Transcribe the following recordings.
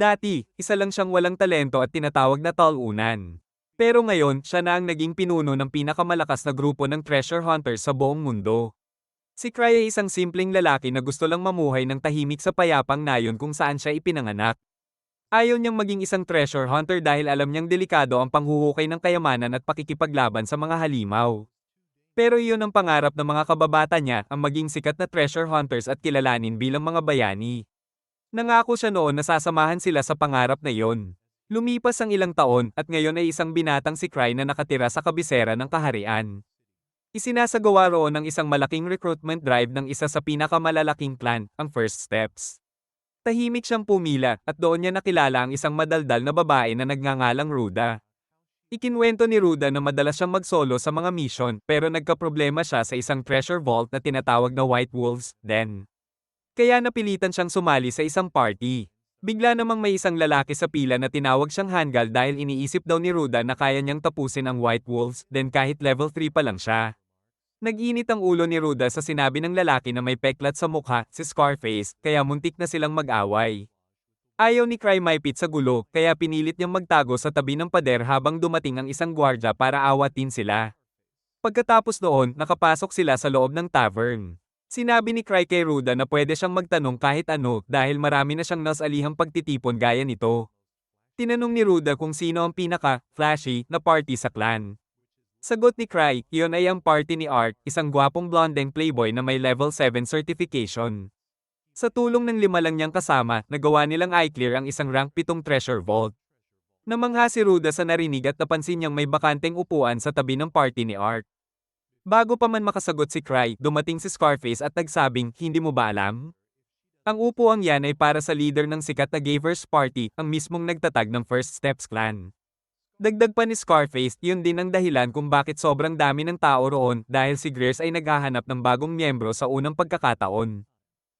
Dati, isa lang siyang walang talento at tinatawag na talunan. Pero ngayon, siya na ang naging pinuno ng pinakamalakas na grupo ng treasure hunters sa buong mundo. Si Cry ay isang simpleng lalaki na gusto lang mamuhay ng tahimik sa payapang nayon kung saan siya ipinanganak. Ayaw niyang maging isang treasure hunter dahil alam niyang delikado ang panghuhukay ng kayamanan at pakikipaglaban sa mga halimaw. Pero iyon ang pangarap ng mga kababata niya, ang maging sikat na treasure hunters at kilalanin bilang mga bayani. Nangako siya noon na sasamahan sila sa pangarap na iyon. Lumipas ang ilang taon at ngayon ay isang binatang si Cry na nakatira sa kabisera ng kaharian. Isinasagawa roon ng isang malaking recruitment drive ng isa sa pinakamalalaking clan, ang First Steps. Tahimik siyang pumila at doon niya nakilala ang isang madaldal na babae na nagngangalang Ruda. Ikinwento ni Ruda na madalas siyang magsolo sa mga mission pero nagkaproblema siya sa isang treasure vault na tinatawag na White Wolves Den. Kaya napilitan siyang sumali sa isang party. Bigla namang may isang lalaki sa pila na tinawag siyang Hangal dahil iniisip daw ni Ruda na kaya niyang tapusin ang White Wolves Den kahit level 3 pa lang siya. Nag-init ang ulo ni Ruda sa sinabi ng lalaki na may peklat sa mukha, si Scarface, kaya muntik na silang mag-away. Ayaw ni Cry maipit sa gulo, kaya pinilit niyang magtago sa tabi ng pader habang dumating ang isang gwardya para awatin sila. Pagkatapos noon, nakapasok sila sa loob ng tavern. Sinabi ni Cry kay Ruda na pwede siyang magtanong kahit ano dahil marami na siyang nasalihang pagtitipon gaya nito. Tinanong ni Ruda kung sino ang pinaka-flashy na party sa clan. Sagot ni Cry, iyon ay ang party ni Art, isang gwapong blondeng playboy na may level 7 certification. Sa tulong ng 5 lang niyang kasama, nagawa nilang i-clear ang isang rank 7 treasure vault. Namangha si Ruda sa narinig at napansin niyang may bakanteng upuan sa tabi ng party ni Art. Bago pa man makasagot si Cry, dumating si Scarface at nagsabing, hindi mo ba alam? Ang upuang yan ay para sa leader ng sikat na Gavers Party, ang mismong nagtatag ng First Steps Clan. Dagdag pa ni Scarface, yun din ang dahilan kung bakit sobrang dami ng tao roon dahil si Greers ay naghahanap ng bagong miyembro sa unang pagkakataon.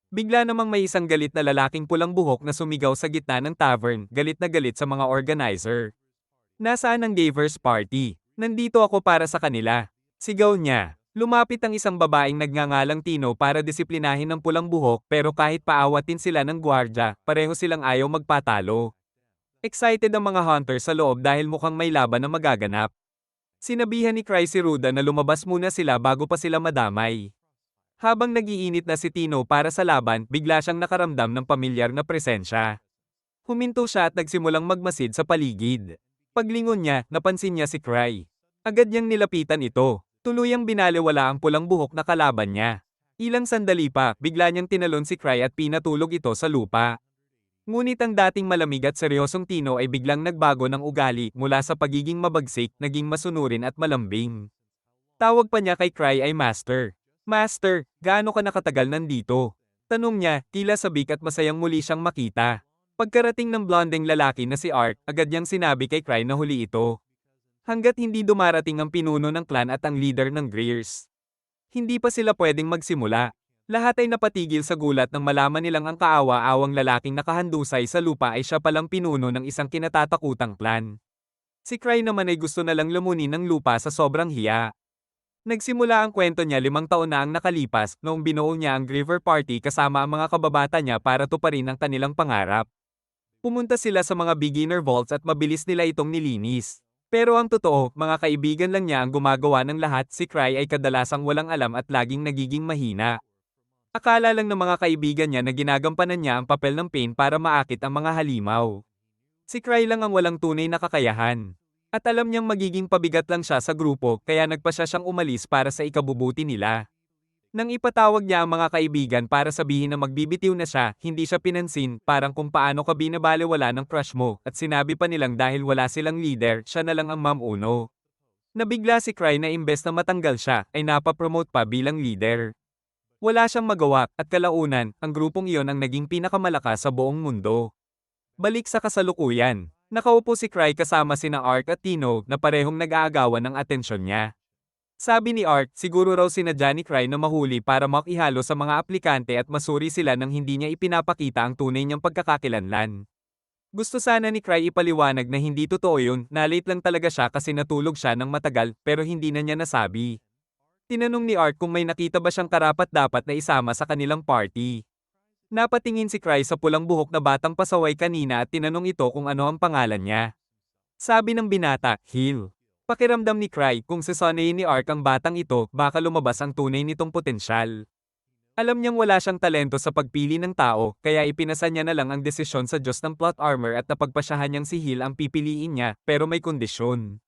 Bigla namang may isang galit na lalaking pulang buhok na sumigaw sa gitna ng tavern, galit na galit sa mga organizer. Nasaan ang Gavers Party? Nandito ako para sa kanila. Sigaw niya. Lumapit ang isang babaeng nagngangalang Tino para disiplinahin ng pulang buhok pero kahit paawatin sila ng gwardya, pareho silang ayaw magpatalo. Excited ang mga hunters sa loob dahil mukhang may laban na magaganap. Sinabihan ni Cry si Ruda na lumabas muna sila bago pa sila madamay. Habang nagiinit na si Tino para sa laban, bigla siyang nakaramdam ng pamilyar na presensya. Huminto siya at nagsimulang magmasid sa paligid. Paglingon niya, napansin niya si Cry. Agad niyang nilapitan ito. Tuluyang binaliwala ang pulang buhok na kalaban niya. Ilang sandali pa, bigla niyang tinalon si Cry at pinatulog ito sa lupa. Ngunit ang dating malamig at seryosong Tino ay biglang nagbago ng ugali mula sa pagiging mabagsik, naging masunurin at malambing. Tawag pa niya kay Cry ay Master. Master, gaano ka nakatagal nandito? Tanong niya, tila sabik at masayang muli siyang makita. Pagkarating ng blondeng lalaki na si Art, agad niyang sinabi kay Cry na huli ito. Hanggat hindi dumarating ang pinuno ng clan at ang leader ng Greers, hindi pa sila pwedeng magsimula. Lahat ay napatigil sa gulat nang malaman nilang ang kaawa-awang lalaking nakahandusay sa lupa ay siya palang pinuno ng isang kinatatakutang clan. Si Cry naman ay gusto na lang lumunin ng lupa sa sobrang hiya. Nagsimula ang kwento niya 5 taon na ang nakalipas noong binuo niya ang River Party kasama ang mga kababata niya para tuparin ang kanilang pangarap. Pumunta sila sa mga beginner vaults at mabilis nila itong nilinis. Pero ang totoo, mga kaibigan lang niya ang gumagawa ng lahat, si Cry ay kadalasang walang alam at laging nagiging mahina. Akala lang ng mga kaibigan niya na ginagampanan niya ang papel ng Pain para maakit ang mga halimaw. Si Cry lang ang walang tunay na kakayahan. At alam niyang magiging pabigat lang siya sa grupo kaya nagpasya siyang umalis para sa ikabubuti nila. Nang ipatawag niya ang mga kaibigan para sabihin na magbibitiw na siya, hindi siya pinansin, parang kung paano ka binabalewala ng crush mo, at sinabi pa nilang dahil wala silang leader, siya na lang ang mamuno. Nabigla si Cry na imbes na matanggal siya, ay napapromote pa bilang leader. Wala siyang magawa, at kalaunan, ang grupong iyon ang naging pinakamalakas sa buong mundo. Balik sa kasalukuyan. Nakaupo si Cry kasama sina Art at Tino na parehong nag-aagawan ng atensyon niya. Sabi ni Art, siguro raw sinadya ni Cry na mahuli para makihalo sa mga aplikante at masuri sila nang hindi niya ipinapakita ang tunay niyang pagkakakilanlan. Gusto sana ni Cry ipaliwanag na hindi totoo yun, na late lang talaga siya kasi natulog siya ng matagal pero hindi na niya nasabi. Tinanong ni Art kung may nakita ba siyang karapat-dapat na isama sa kanilang party. Napatingin si Cry sa pulang buhok na batang pasaway kanina at tinanong ito kung ano ang pangalan niya. Sabi ng binata, Hill. Pakiramdam ni Cry kung sasonayin ni Ark ang batang ito, baka lumabas ang tunay nitong potensyal. Alam niyang wala siyang talento sa pagpili ng tao, kaya ipinasa niya na lang ang desisyon sa Diyos ng plot armor at napagpasyahan niyang si Hill ang pipiliin niya, pero may kondisyon.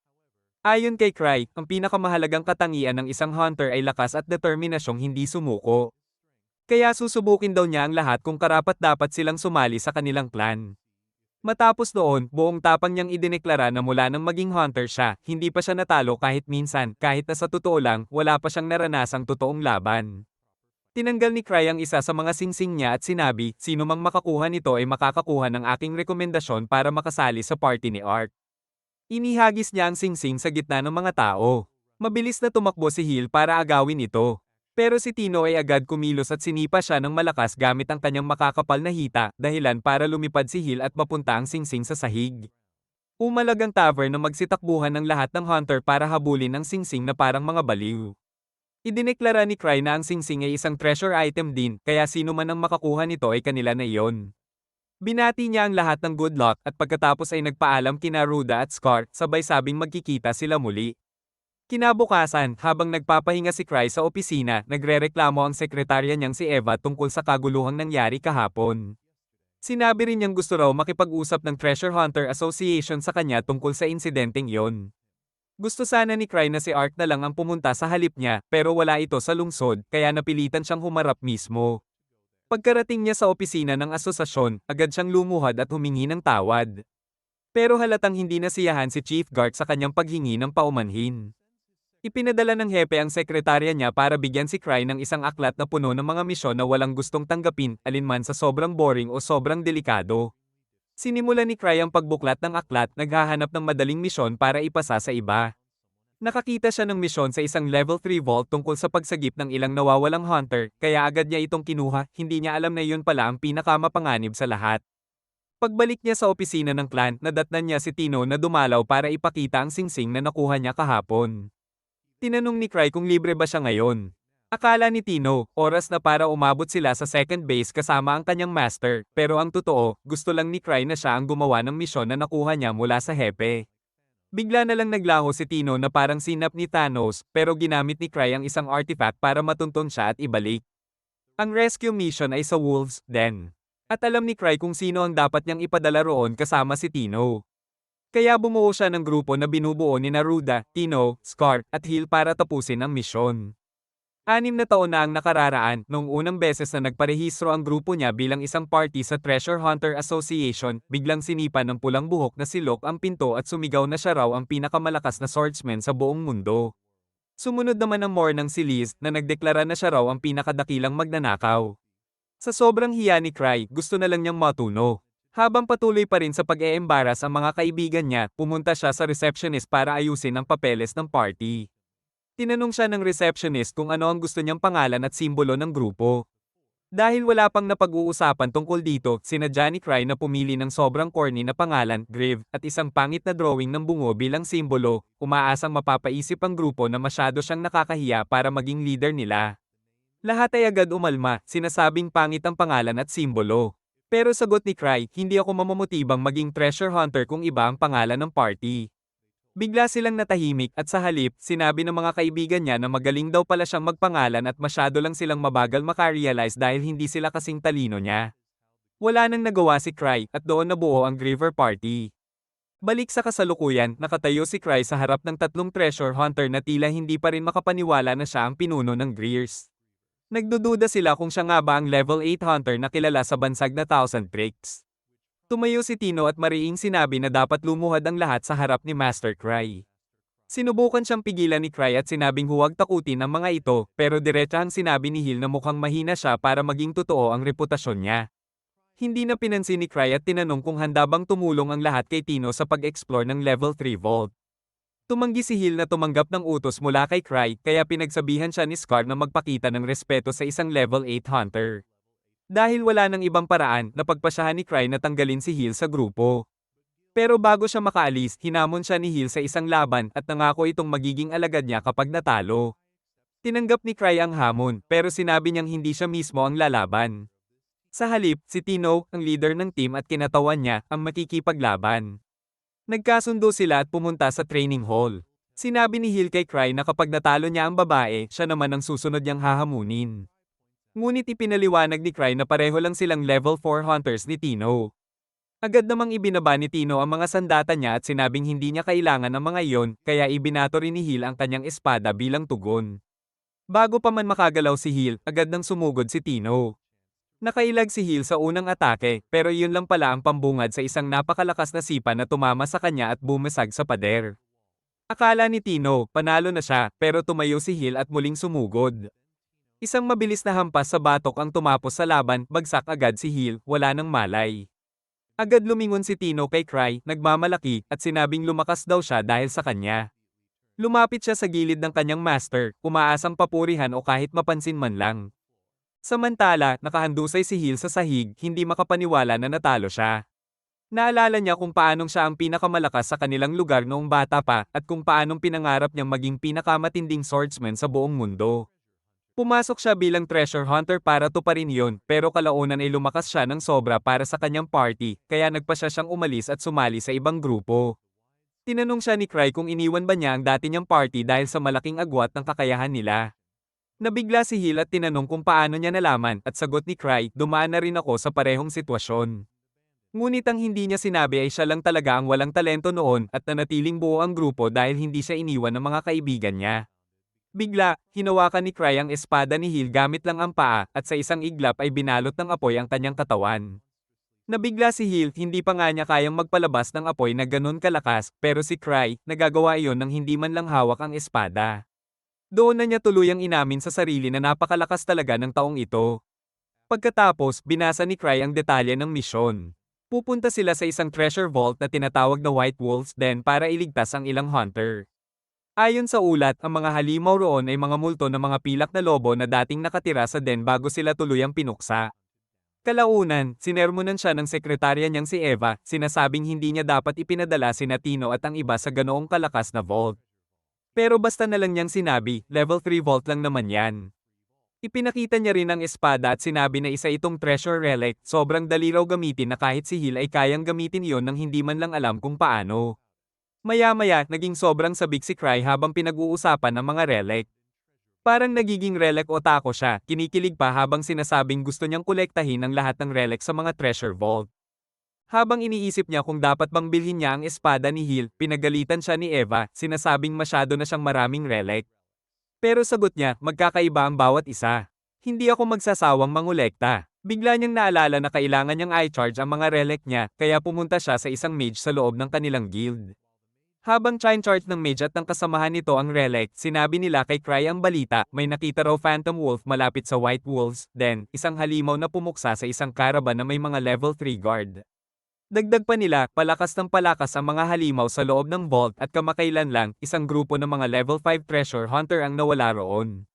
Ayon kay Cry, ang pinakamahalagang katangian ng isang hunter ay lakas at determinasyong hindi sumuko. Kaya susubukin daw niya ang lahat kung karapat-dapat silang sumali sa kanilang clan. Matapos doon, buong tapang niyang idineklara na mula nang maging hunter siya, hindi pa siya natalo kahit minsan, kahit na sa totoo lang, wala pa siyang naranasang totoong laban. Tinanggal ni Cry ang isa sa mga singsing niya at sinabi, sino mang makakuha nito ay makakakuha ng aking rekomendasyon para makasali sa party ni Ark. Inihagis niya ang singsing sa gitna ng mga tao. Mabilis na tumakbo si Hill para agawin ito. Pero si Tino ay agad kumilos at sinipa siya ng malakas gamit ang kanyang makakapal na hita, dahilan para lumipad si Hill at mapunta ang singsing sa sahig. Umalag ang tavern na magsitakbuhan ng lahat ng hunter para habulin ang singsing na parang mga baliw. Idineklara ni Cry na ang singsing ay isang treasure item din, kaya sino man ang makakuha nito ay kanila na iyon. Binati niya ang lahat ng good luck at pagkatapos ay nagpaalam kina Ruda at Scar, sabay sabing magkikita sila muli. Kinabukasan, habang nagpapahinga si Cry sa opisina, nagrereklamo ang sekretarya niyang si Eva tungkol sa kaguluhang nangyari kahapon. Sinabi rin niyang gusto raw makipag-usap ng Treasure Hunter Association sa kanya tungkol sa insidenteng yon. Gusto sana ni Cry na si Ark na lang ang pumunta sa halip niya, pero wala ito sa lungsod, kaya napilitan siyang humarap mismo. Pagkarating niya sa opisina ng asosasyon, agad siyang lumuhad at humingi ng tawad. Pero halatang hindi nasiyahan si Chief Guard sa kanyang paghingi ng paumanhin. Ipinadala ng hepe ang sekretarya niya para bigyan si Cry ng isang aklat na puno ng mga misyon na walang gustong tanggapin, alinman sa sobrang boring o sobrang delikado. Sinimula ni Cry ang pagbuklat ng aklat, naghahanap ng madaling misyon para ipasa sa iba. Nakakita siya ng misyon sa isang level 3 vault tungkol sa pagsagip ng ilang nawawalang hunter, kaya agad niya itong kinuha, hindi niya alam na iyon pala ang pinakamapanganib sa lahat. Pagbalik niya sa opisina ng clan, nadatnan niya si Tino na dumalaw para ipakita ang singsing na nakuha niya kahapon. Tinanong ni Cry kung libre ba siya ngayon. Akala ni Tino, oras na para umabot sila sa second base kasama ang kanyang master, pero ang totoo, gusto lang ni Cry na siya ang gumawa ng misyon na nakuha niya mula sa hepe. Bigla na lang naglaho si Tino na parang sinap ni Thanos, pero ginamit ni Cry ang isang artifact para matunton siya at ibalik. Ang rescue mission ay sa Wolves Den. At alam ni Cry kung sino ang dapat niyang ipadala roon kasama si Tino. Kaya bumuo siya ng grupo na binubuo ni Ruda, Tino, Scar, at Hill para tapusin ang misyon. 6 na taon na ang nakararaan, noong unang beses na nagparehistro ang grupo niya bilang isang party sa Treasure Hunter Association, biglang sinipa ng pulang buhok na si Locke ang pinto at sumigaw na siya raw ang pinakamalakas na swordsman sa buong mundo. Sumunod naman ang mornang si Liz na nagdeklara na siya raw ang pinakadakilang magnanakaw. Sa sobrang hiya ni Cry, gusto na lang niyang matuno. Habang patuloy pa rin sa pag-eembaras ang mga kaibigan niya, pumunta siya sa receptionist para ayusin ang papeles ng party. Tinanong siya ng receptionist kung ano ang gusto niyang pangalan at simbolo ng grupo. Dahil wala pang napag-uusapan tungkol dito, sinadya ni Cry na pumili ng sobrang corny na pangalan, Grieve, at isang pangit na drawing ng bungo bilang simbolo, umaasang mapapaisip ang grupo na masyado siyang nakakahiya para maging leader nila. Lahat ay agad umalma, sinasabing pangit ang pangalan at simbolo. Pero sagot ni Cry, hindi ako mamamutibang maging treasure hunter kung iba ang pangalan ng party. Bigla silang natahimik at sa halip, sinabi ng mga kaibigan niya na magaling daw pala siyang magpangalan at masyado lang silang mabagal makarealize dahil hindi sila kasing talino niya. Wala nang nagawa si Cry at doon nabuo ang Griever Party. Balik sa kasalukuyan, nakatayo si Cry sa harap ng 3 treasure hunter na tila hindi pa rin makapaniwala na siya ang pinuno ng Greers. Nagdududa sila kung siya nga ba ang level 8 hunter na kilala sa bansag na Thousand Tricks. Tumayo si Tino at mariing sinabi na dapat lumuhad ang lahat sa harap ni Master Cry. Sinubukan siyang pigilan ni Cry at sinabing huwag takutin ang mga ito, pero diretsahang sinabi ni Hill na mukhang mahina siya para maging totoo ang reputasyon niya. Hindi na pinansin ni Cry at tinanong kung handa bang tumulong ang lahat kay Tino sa pag-explore ng level 3 vault. Tumanggi si Hill na tumanggap ng utos mula kay Cry, kaya pinagsabihan siya ni Scar na magpakita ng respeto sa isang level 8 hunter. Dahil wala nang ibang paraan, napagpasyahan ni Cry na tanggalin si Hill sa grupo. Pero bago siya makaalis, hinamon siya ni Hill sa isang laban at nangako itong magiging alagad niya kapag natalo. Tinanggap ni Cry ang hamon, pero sinabi niyang hindi siya mismo ang lalaban. Sa halip, si Tino, ang leader ng team at kinatawan niya, ang makikipaglaban. Nagkasundo sila at pumunta sa training hall. Sinabi ni Hill kay Cry na kapag natalo niya ang babae, siya naman ang susunod niyang hahamunin. Ngunit ipinaliwanag ni Cry na pareho lang silang level 4 hunters ni Tino. Agad namang ibinaba ni Tino ang mga sandata niya at sinabing hindi niya kailangan ng mga iyon, kaya ibinato rin ni Hill ang kanyang espada bilang tugon. Bago pa man makagalaw si Hill, agad nang sumugod si Tino. Nakailag si Hill sa unang atake, pero iyon lang pala ang pambungad sa isang napakalakas na sipa na tumama sa kanya at bumasag sa pader. Akala ni Tino, panalo na siya, pero tumayo si Hill at muling sumugod. Isang mabilis na hampas sa batok ang tumapos sa laban, bagsak agad si Hill, wala nang malay. Agad lumingon si Tino kay Cry, nagmamalaki, at sinabing lumakas daw siya dahil sa kanya. Lumapit siya sa gilid ng kanyang master, umaasang papurihan o kahit mapansin man lang. Samantala, nakahandusay si Hill sa sahig, hindi makapaniwala na natalo siya. Naalala niya kung paanong siya ang pinakamalakas sa kanilang lugar noong bata pa, at kung paanong pinangarap niyang maging pinakamatinding swordsman sa buong mundo. Pumasok siya bilang treasure hunter para tuparin iyon, pero kalaunan ay lumakas siya ng sobra para sa kanyang party, kaya nagpa siyang umalis at sumali sa ibang grupo. Tinanong siya ni Cry kung iniwan ba niya ang dati niyang party dahil sa malaking agwat ng kakayahan nila. Nabigla si Hill at tinanong kung paano niya nalaman, at sagot ni Cry, dumaan na rin ako sa parehong sitwasyon. Ngunit ang hindi niya sinabi ay siya lang talaga ang walang talento noon at nanatiling buo ang grupo dahil hindi siya iniwan ng mga kaibigan niya. Bigla, hinawakan ni Cry ang espada ni Hill gamit lang ang paa at sa isang iglap ay binalot ng apoy ang kanyang katawan. Nabigla si Hill, hindi pa nga niya kayang magpalabas ng apoy na ganun kalakas, pero si Cry, nagagawa iyon nang hindi man lang hawak ang espada. Doon na niya tuluyang inamin sa sarili na napakalakas talaga ng taong ito. Pagkatapos, binasa ni Cry ang detalye ng misyon. Pupunta sila sa isang treasure vault na tinatawag na White Wolves Den para iligtas ang ilang hunter. Ayon sa ulat, ang mga halimaw roon ay mga multo ng mga pilak na lobo na dating nakatira sa den bago sila tuluyang pinuksa. Kalaunan, sinermonan siya ng sekretarya niyang si Eva, sinasabing hindi niya dapat ipinadala si Tino at ang iba sa ganoong kalakas na vault. Pero basta na lang niyang sinabi, level 3 vault lang naman yan. Ipinakita niya rin ang espada at sinabi na isa itong treasure relic, sobrang dali raw gamitin na kahit si Hill ay kayang gamitin iyon nang hindi man lang alam kung paano. Maya-maya, naging sobrang sabik si Cry habang pinag-uusapan ang mga relic. Parang nagiging relic otaku siya, kinikilig pa habang sinasabing gusto niyang kolektahin ang lahat ng relic sa mga treasure vault. Habang iniisip niya kung dapat bang bilhin niya ang espada ni Hill, pinagalitan siya ni Eva, sinasabing masyado na siyang maraming relic. Pero sagot niya, magkakaiba ang bawat isa. Hindi ako magsasawang mangolekta. Bigla niyang naalala na kailangan niyang i-charge ang mga relic niya, kaya pumunta siya sa isang mage sa loob ng kanilang guild. Habang chine-charge ng mage at ng kasamahan nito ang relic, sinabi nila kay Cry ang balita, may nakita raw Phantom Wolf malapit sa White Wolves, then, isang halimaw na pumuksa sa isang caravan na may mga level 3 guard. Dagdag pa nila, palakas ng palakas ang mga halimaw sa loob ng vault at kamakailan lang, isang grupo ng mga level 5 treasure hunter ang nawala roon.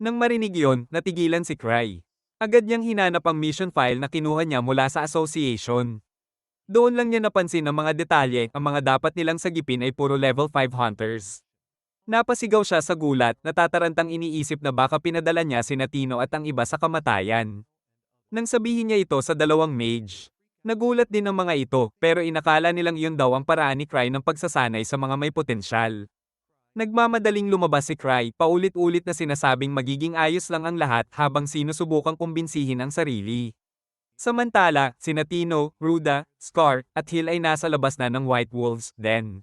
Nang marinig yon, natigilan si Cry. Agad niyang hinanap ang mission file na kinuha niya mula sa association. Doon lang niya napansin ang mga detalye, ang mga dapat nilang sagipin ay puro level 5 hunters. Napasigaw siya sa gulat, natatarantang iniisip na baka pinadala niya si Tino at ang iba sa kamatayan. Nang sabihin niya ito sa dalawang mage. Nagulat din ang mga ito, pero inakala nilang iyon daw ang paraan ni Cry ng pagsasanay sa mga may potensyal. Nagmamadaling lumabas si Cry, paulit-ulit na sinasabing magiging ayos lang ang lahat habang sinusubukang kumbinsihin ang sarili. Samantala, sina Tino, Ruda, Scar, at Hill ay nasa labas na ng White Wolves Den.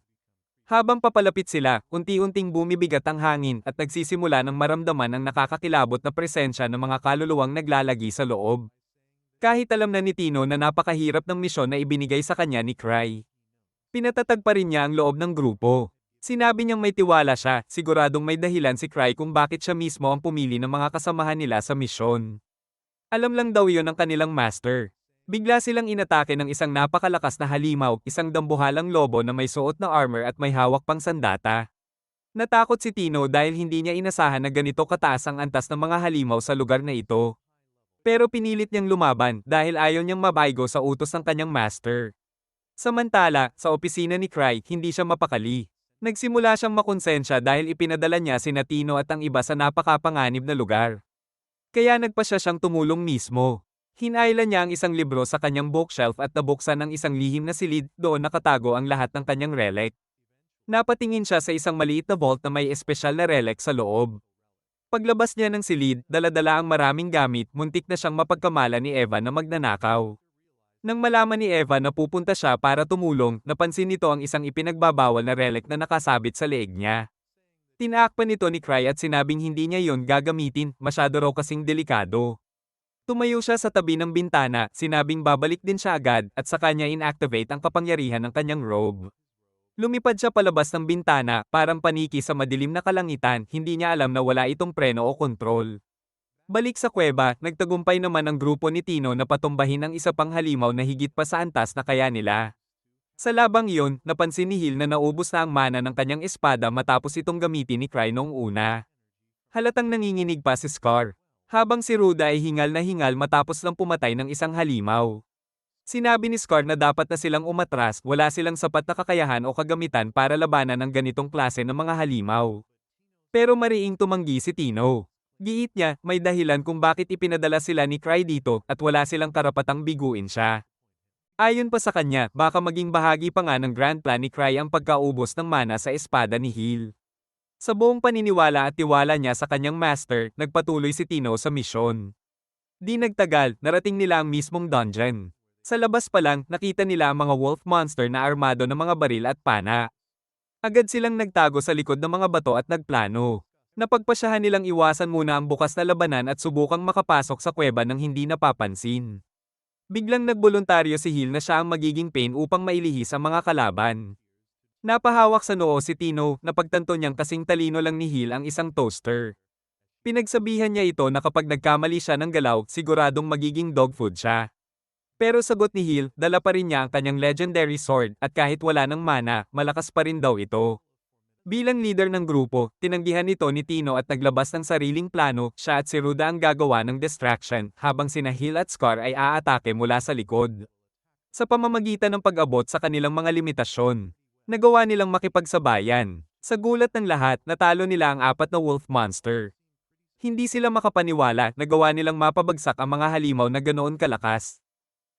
Habang papalapit sila, unti-unting bumibigat ang hangin at nagsisimula ng maramdaman ang nakakakilabot na presensya ng mga kaluluwang naglalagi sa loob. Kahit alam na ni Tino na napakahirap ng misyon na ibinigay sa kanya ni Cry. Pinatatag pa rin niya ang loob ng grupo. Sinabi niyang may tiwala siya, siguradong may dahilan si Cry kung bakit siya mismo ang pumili ng mga kasamahan nila sa misyon. Alam lang daw yon ng kanilang master. Bigla silang inatake ng isang napakalakas na halimaw, isang dambuhalang lobo na may suot na armor at may hawak pang sandata. Natakot si Tino dahil hindi niya inasahan na ganito kataas ang antas ng mga halimaw sa lugar na ito. Pero pinilit niyang lumaban dahil ayaw niyang mabaigo sa utos ng kanyang master. Samantala, sa opisina ni Cry, hindi siya mapakali. Nagsimula siyang makonsensya dahil ipinadala niya si Tino at ang iba sa napakapanganib na lugar. Kaya nagpasya siyang tumulong mismo. Hinailan niya ang isang libro sa kanyang bookshelf at nabuksan ang isang lihim na silid, doon nakatago ang lahat ng kanyang relic. Napatingin siya sa isang maliit na vault na may espesyal na relic sa loob. Paglabas niya ng silid, dala-dala ang maraming gamit, muntik na siyang mapagkamala ni Eva na magnanakaw. Nang malaman ni Eva na pupunta siya para tumulong, napansin nito ang isang ipinagbabawal na relic na nakasabit sa leeg niya. Tinaakpan nito ni Cry at sinabing hindi niya yon gagamitin, masyado raw kasing delikado. Tumayo siya sa tabi ng bintana, sinabing babalik din siya agad, at sa kanya inactivate ang kapangyarihan ng kanyang robe. Lumipad siya palabas ng bintana, parang paniki sa madilim na kalangitan, hindi niya alam na wala itong preno o kontrol. Balik sa kuweba, nagtagumpay naman ang grupo ni Tino na patumbahin ang isa pang halimaw na higit pa sa antas na kaya nila. Sa labang iyon, napansin ni Hill na naubos na ang mana ng kanyang espada matapos itong gamitin ni Cry noong una. Halatang nanginginig pa si Scar. Habang si Ruda ay hingal na hingal matapos lang pumatay ng isang halimaw. Sinabi ni Scar na dapat na silang umatras, wala silang sapat na kakayahan o kagamitan para labanan ang ganitong klase ng mga halimaw. Pero mariing tumanggi si Tino. Giit niya, may dahilan kung bakit ipinadala sila ni Cry dito, at wala silang karapatang biguin siya. Ayon pa sa kanya, baka maging bahagi pa nga ng grand plan ni Cry ang pagkaubos ng mana sa espada ni Hill. Sa buong paniniwala at tiwala niya sa kanyang master, nagpatuloy si Tino sa misyon. Di nagtagal, narating nila ang mismong dungeon. Sa labas pa lang, nakita nila ang mga wolf monster na armado ng mga baril at pana. Agad silang nagtago sa likod ng mga bato at nagplano. Napagpasyahan nilang iwasan muna ang bukas na labanan at subukang makapasok sa kuweba nang hindi napapansin. Biglang nagboluntaryo si Hill na siya ang magiging pain upang mailihis ang mga kalaban. Napahawak sa noo si Tino, napagtanto niyang kasing talino lang ni Hill ang isang toaster. Pinagsabihan niya ito na kapag nagkamali siya ng galaw, siguradong magiging dog food siya. Pero sagot ni Hill, dala pa rin niya ang kanyang legendary sword, at kahit wala ng mana, malakas pa rin daw ito. Bilang leader ng grupo, tinanggihan ito ni Tino at naglabas ng sariling plano, siya at si Ruda ang gagawa ng distraction, habang sina Hill at Scar ay aatake mula sa likod. Sa pamamagitan ng pag-abot sa kanilang mga limitasyon, nagawa nilang makipagsabayan. Sa gulat ng lahat, natalo nila ang apat na wolf monster. Hindi sila makapaniwala, nagawa nilang mapabagsak ang mga halimaw na ganoon kalakas.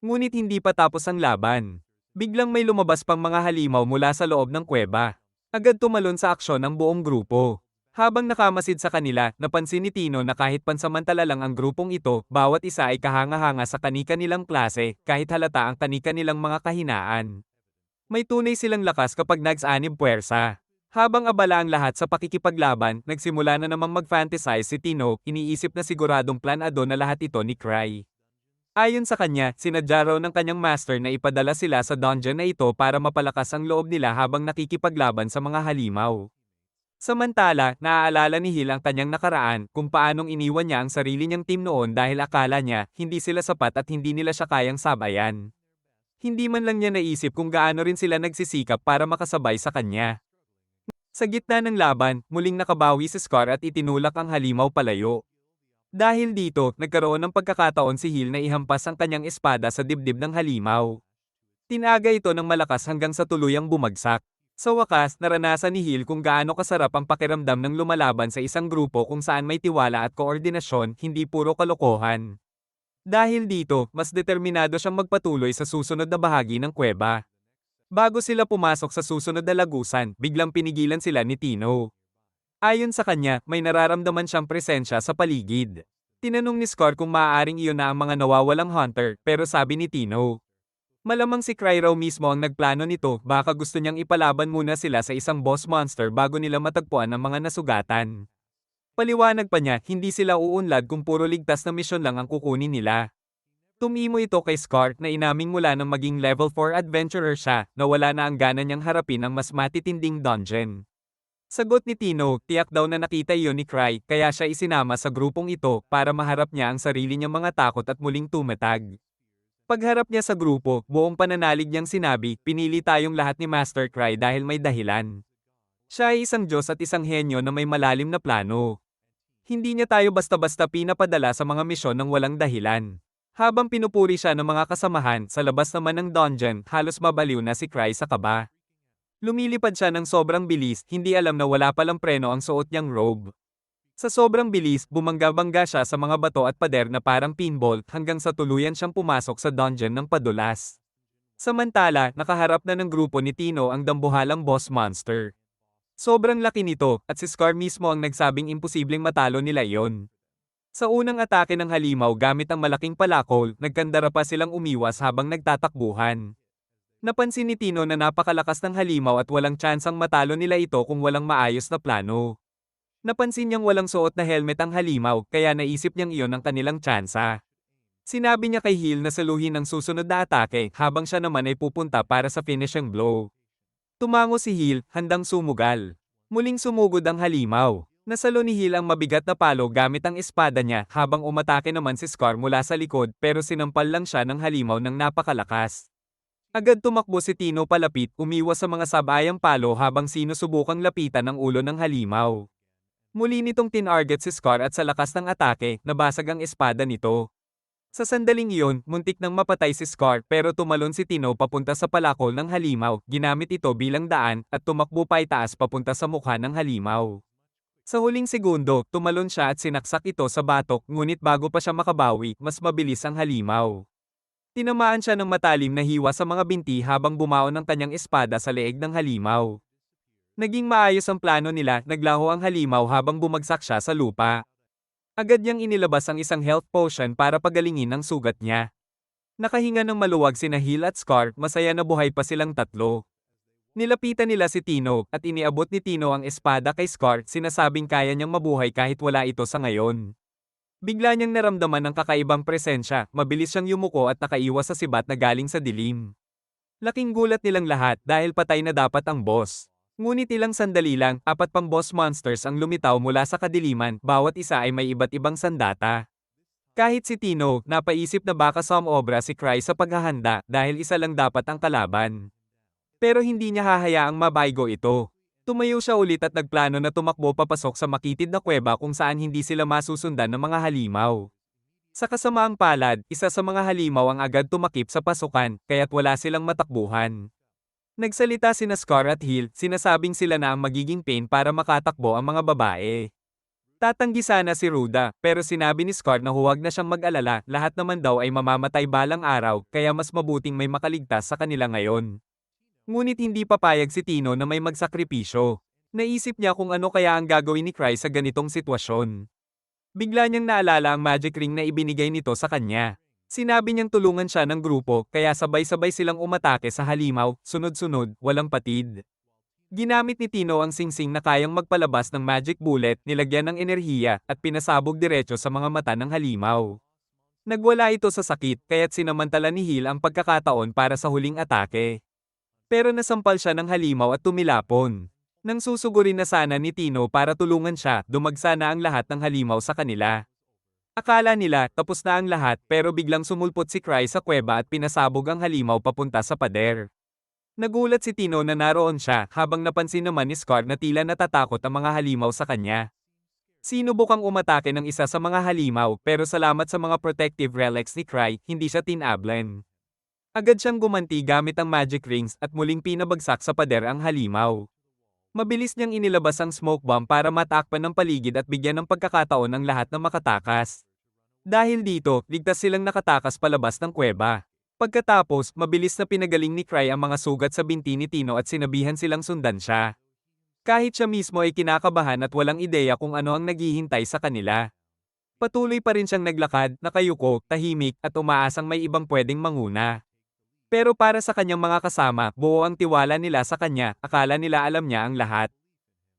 Ngunit hindi pa tapos ang laban. Biglang may lumabas pang mga halimaw mula sa loob ng kuweba. Agad tumalon sa aksyon ang buong grupo. Habang nakamasid sa kanila, napansin ni Tino na kahit pansamantala lang ang grupong ito, bawat isa ay kahanga-hanga sa kani-kanilang klase, kahit halata ang kani-kanilang mga kahinaan. May tunay silang lakas kapag nagsanib puwersa. Habang abala ang lahat sa pakikipaglaban, nagsimula na namang mag-fantasize si Tino, iniisip na siguradong planado na lahat ito ni Cry. Ayon sa kanya, sinadya raw ng kanyang master na ipadala sila sa dungeon na ito para mapalakas ang loob nila habang nakikipaglaban sa mga halimaw. Samantala, naaalala ni Hill ang kanyang nakaraan, kung paanong iniwan niya ang sarili niyang team noon dahil akala niya, hindi sila sapat at hindi nila siya kayang sabayan. Hindi man lang niya naisip kung gaano rin sila nagsisikap para makasabay sa kanya. Sa gitna ng laban, muling nakabawi si Scar at itinulak ang halimaw palayo. Dahil dito, nagkaroon ng pagkakataon si Hill na ihampas ang kanyang espada sa dibdib ng halimaw. Tinaga ito ng malakas hanggang sa tuluyang bumagsak. Sa wakas, naranasan ni Hill kung gaano kasarap ang pakiramdam ng lumalaban sa isang grupo kung saan may tiwala at koordinasyon, hindi puro kalokohan. Dahil dito, mas determinado siyang magpatuloy sa susunod na bahagi ng kuweba. Bago sila pumasok sa susunod na lagusan, biglang pinigilan sila ni Tino. Ayon sa kanya, may nararamdaman siyang presensya sa paligid. Tinanong ni Scar kung maaaring iyon na ang mga nawawalang hunter, pero sabi ni Tino. Malamang si Cry raw mismo ang nagplano nito, baka gusto niyang ipalaban muna sila sa isang boss monster bago nila matagpuan ang mga nasugatan. Paliwanag pa niya, hindi sila uunlad kung puro ligtas na misyon lang ang kukunin nila. Tumimo ito kay Scar na inaming mula nang maging level 4 adventurer siya, na wala na ang gana niyang harapin ang mas matitinding dungeon. Sagot ni Tino, tiyak daw na nakita iyon ni Cry, kaya siya isinama sa grupong ito para maharap niya ang sarili niyang mga takot at muling tumatag. Pagharap niya sa grupo, buong pananalig niyang sinabi, pinili tayong lahat ni Master Cry dahil may dahilan. Siya ay isang Diyos at isang henyo na may malalim na plano. Hindi niya tayo basta-basta pinapadala sa mga misyon ng walang dahilan. Habang pinupuri siya ng mga kasamahan, sa labas naman ng dungeon, halos mabaliw na si Cry sa kaba. Lumilipad siya ng sobrang bilis, hindi alam na wala palang preno ang suot niyang robe. Sa sobrang bilis, bumangga-bangga siya sa mga bato at pader na parang pinball hanggang sa tuluyan siyang pumasok sa dungeon ng padulas. Samantala, nakaharap na ng grupo ni Tino ang dambuhalang boss monster. Sobrang laki nito, at si Scar mismo ang nagsabing imposibleng matalo nila iyon. Sa unang atake ng halimaw gamit ang malaking palakol, nagkandara pa silang umiwas habang nagtatakbuhan. Napansin ni Tino na napakalakas ng halimaw at walang tsansang matalo nila ito kung walang maayos na plano. Napansin niyang walang suot na helmet ang halimaw, kaya naisip niyang iyon ang kanilang tsansa. Sinabi niya kay Hill na saluhin ang susunod na atake habang siya naman ay pupunta para sa finishing blow. Tumango si Hill, handang sumugal. Muling sumugod ang halimaw. Nasalo ni Hill ang mabigat na palo gamit ang espada niya habang umatake naman si Scar mula sa likod pero sinampal lang siya ng halimaw ng napakalakas. Agad tumakbo si Tino palapit, umiwas sa mga sabayang palo habang sinusubukang lapitan ang ulo ng halimaw. Muli nitong tinarget si Scar at sa lakas ng atake, nabasag ang espada nito. Sa sandaling iyon, muntik nang mapatay si Scar pero tumalon si Tino papunta sa palakol ng halimaw, ginamit ito bilang daan, at tumakbo pa itaas papunta sa mukha ng halimaw. Sa huling segundo, tumalon siya at sinaksak ito sa batok ngunit bago pa siya makabawi, mas mabilis ang halimaw. Tinamaan siya ng matalim na hiwa sa mga binti habang bumaon ang kanyang espada sa leeg ng halimaw. Naging maayos ang plano nila, naglaho ang halimaw habang bumagsak siya sa lupa. Agad niyang inilabas ang isang health potion para pagalingin ang sugat niya. Nakahinga ng maluwag sina Hill at Scar, masaya na buhay pa silang tatlo. Nilapitan nila si Tino, at iniabot ni Tino ang espada kay Scar, sinasabing kaya niyang mabuhay kahit wala ito sa ngayon. Bigla niyang naramdaman ang kakaibang presensya, mabilis siyang yumuko at nakaiwas sa sibat na galing sa dilim. Laking gulat nilang lahat dahil patay na dapat ang boss. Ngunit ilang sandali lang, 4 pang boss monsters ang lumitaw mula sa kadiliman, bawat isa ay may iba't ibang sandata. Kahit si Tino, napaisip na baka sumobra si Cry sa paghahanda dahil isa lang dapat ang kalaban. Pero hindi niya hahayaang mabaygo ito. Tumayo siya ulit at nagplano na tumakbo papasok sa makitid na kuweba kung saan hindi sila masusundan ng mga halimaw. Sa kasamaang palad, isa sa mga halimaw ang agad tumakip sa pasukan, kaya't wala silang matakbuhan. Nagsalita sina Scar at Hill, sinasabing sila na ang magiging pain para makatakbo ang mga babae. Tatanggi sana si Ruda, pero sinabi ni Scar na huwag na siyang mag-alala, lahat naman daw ay mamamatay balang araw, kaya mas mabuting may makaligtas sa kanila ngayon. Ngunit hindi papayag si Tino na may magsakripisyo. Naisip niya kung ano kaya ang gagawin ni Cry sa ganitong sitwasyon. Bigla niyang naalala ang magic ring na ibinigay nito sa kanya. Sinabi niyang tulungan siya ng grupo, kaya sabay-sabay silang umatake sa halimaw, sunod-sunod, walang patid. Ginamit ni Tino ang singsing na kayang magpalabas ng magic bullet, nilagyan ng enerhiya, at pinasabog diretso sa mga mata ng halimaw. Nagwala ito sa sakit, kaya't sinamantala ni Hill ang pagkakataon para sa huling atake. Pero nasampal siya ng halimaw at tumilapon. Nang susugurin na sana ni Tino para tulungan siya, dumagsa na ang lahat ng halimaw sa kanila. Akala nila tapos na ang lahat pero biglang sumulpot si Cry sa kuweba at pinasabog ang halimaw papunta sa pader. Nagulat si Tino na naroon siya habang napansin naman ni Scar na tila natatakot ang mga halimaw sa kanya. Sinubukang umatake ng isa sa mga halimaw pero salamat sa mga protective relics ni Cry, hindi siya tinablan. Agad siyang gumanti gamit ang magic rings at muling pinabagsak sa pader ang halimaw. Mabilis niyang inilabas ang smoke bomb para matakpan ng paligid at bigyan ng pagkakataon ang lahat na makatakas. Dahil dito, ligtas silang nakatakas palabas ng kuweba. Pagkatapos, mabilis na pinagaling ni Cry ang mga sugat sa binti ni Tino at sinabihan silang sundan siya. Kahit siya mismo ay kinakabahan at walang ideya kung ano ang naghihintay sa kanila. Patuloy pa rin siyang naglakad, nakayuko, tahimik, at umaasang may ibang pwedeng manguna. Pero para sa kanyang mga kasama, buo ang tiwala nila sa kanya, akala nila alam niya ang lahat.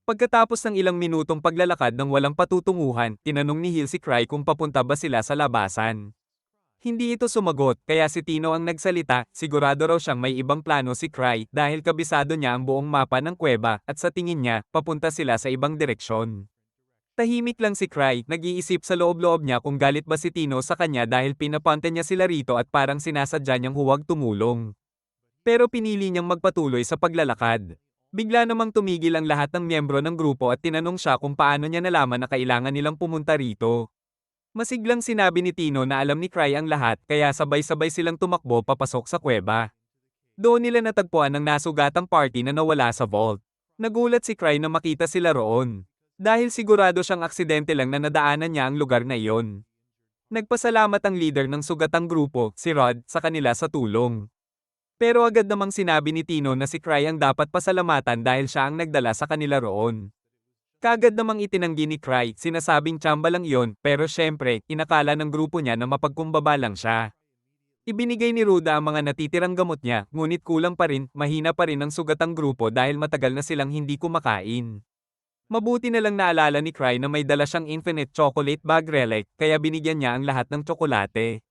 Pagkatapos ng ilang minutong paglalakad ng walang patutunguhan, tinanong ni Hill si Cry kung papunta ba sila sa labasan. Hindi ito sumagot, kaya si Tino ang nagsalita, sigurado raw siyang may ibang plano si Cry dahil kabisado niya ang buong mapa ng kuweba at sa tingin niya, papunta sila sa ibang direksyon. Tahimik lang si Cry, nag-iisip sa loob-loob niya kung galit ba si Tino sa kanya dahil pinapunta niya sila rito at parang sinasadya niyang huwag tumulong. Pero pinili niyang magpatuloy sa paglalakad. Bigla namang tumigil ang lahat ng miyembro ng grupo at tinanong siya kung paano niya nalaman na kailangan nilang pumunta rito. Masiglang sinabi ni Tino na alam ni Cry ang lahat kaya sabay-sabay silang tumakbo papasok sa kuweba. Doon nila natagpuan ang nasugatang party na nawala sa vault. Nagulat si Cry na makita sila roon. Dahil sigurado siyang aksidente lang na nadaanan niya ang lugar na iyon. Nagpasalamat ang leader ng sugatang grupo, si Rod, sa kanila sa tulong. Pero agad namang sinabi ni Tino na si Cry ang dapat pasalamatan dahil siya ang nagdala sa kanila roon. Kagad namang itinanggi ni Cry, sinasabing tsamba lang iyon, pero syempre, inakala ng grupo niya na mapagkumbaba lang siya. Ibinigay ni Ruda ang mga natitirang gamot niya, ngunit kulang pa rin, mahina pa rin ang sugatang grupo dahil matagal na silang hindi kumakain. Mabuti na lang naalala ni Cry na may dala siyang infinite chocolate bag relic, kaya binigyan niya ang lahat ng tsokolate.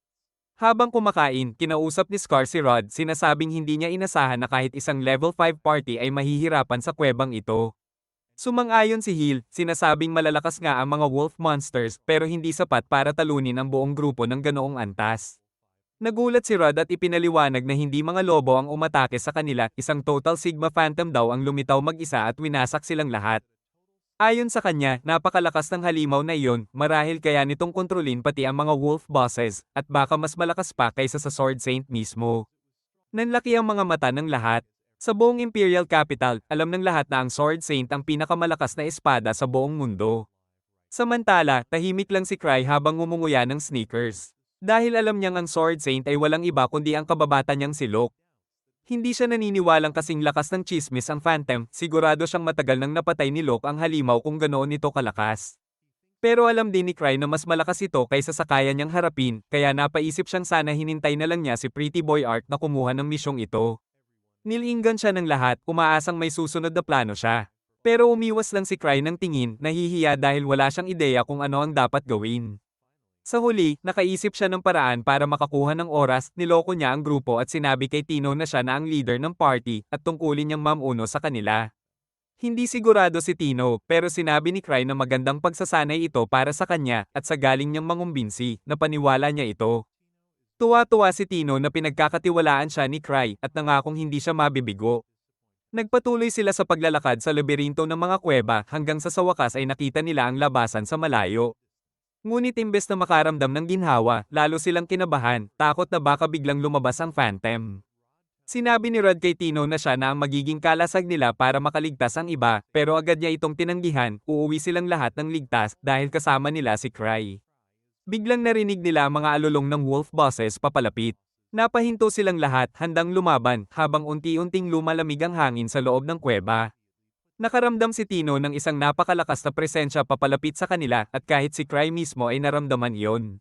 Habang kumakain, kinausap ni Scar si Rod, sinasabing hindi niya inasahan na kahit isang level 5 party ay mahihirapan sa kuwebang ito. Sumang-ayon si Hill, sinasabing malalakas nga ang mga wolf monsters pero hindi sapat para talunin ang buong grupo ng ganoong antas. Nagulat si Rod at ipinaliwanag na hindi mga lobo ang umatake sa kanila, isang total Sigma Phantom daw ang lumitaw mag-isa at winasak silang lahat. Ayon sa kanya, napakalakas ng halimaw na iyon, marahil kaya nitong kontrolin pati ang mga wolf bosses, at baka mas malakas pa kaysa sa Sword Saint mismo. Nanlaki ang mga mata ng lahat. Sa buong Imperial Capital, alam ng lahat na ang Sword Saint ang pinakamalakas na espada sa buong mundo. Samantala, tahimik lang si Cry habang ngumunguya ng sneakers. Dahil alam niyang ang Sword Saint ay walang iba kundi ang kababata niyang si Locke. Hindi siya naniniwalang kasing lakas ng chismis ang Phantom, sigurado siyang matagal nang napatay ni Locke ang halimaw kung ganoon ito kalakas. Pero alam din ni Cry na mas malakas ito kaysa sa kaya niyang harapin, kaya napaisip siyang sana hinintay na lang niya si Pretty Boy Art na kumuha ng misyong ito. Nilinggan siya ng lahat, umaasang may susunod na plano siya. Pero umiwas lang si Cry ng tingin, nahihiya dahil wala siyang ideya kung ano ang dapat gawin. Sa huli, nakaisip siya ng paraan para makakuha ng oras, niloko niya ang grupo at sinabi kay Tino na siya na ang leader ng party at tungkulin niyang mamuno sa kanila. Hindi sigurado si Tino, pero sinabi ni Cry na magandang pagsasanay ito para sa kanya at sa galing niyang mangumbinsi, na paniwala niya ito. Tuwa-tuwa si Tino na pinagkakatiwalaan siya ni Cry at nangakong hindi siya mabibigo. Nagpatuloy sila sa paglalakad sa laberinto ng mga kuweba hanggang sa wakas ay nakita nila ang labasan sa malayo. Ngunit imbes na makaramdam ng ginhawa, lalo silang kinabahan, takot na baka biglang lumabas ang Phantom. Sinabi ni Rod kay Tino na siya na ang magiging kalasag nila para makaligtas ang iba, pero agad niya itong tinanggihan, uuwi silang lahat ng ligtas dahil kasama nila si Cry. Biglang narinig nila ang mga alulong ng wolf bosses papalapit. Napahinto silang lahat, handang lumaban, habang unti-unting lumalamig ang hangin sa loob ng kuweba. Nakaramdam si Tino ng isang napakalakas na presensya papalapit sa kanila at kahit si Cry mismo ay naramdaman iyon.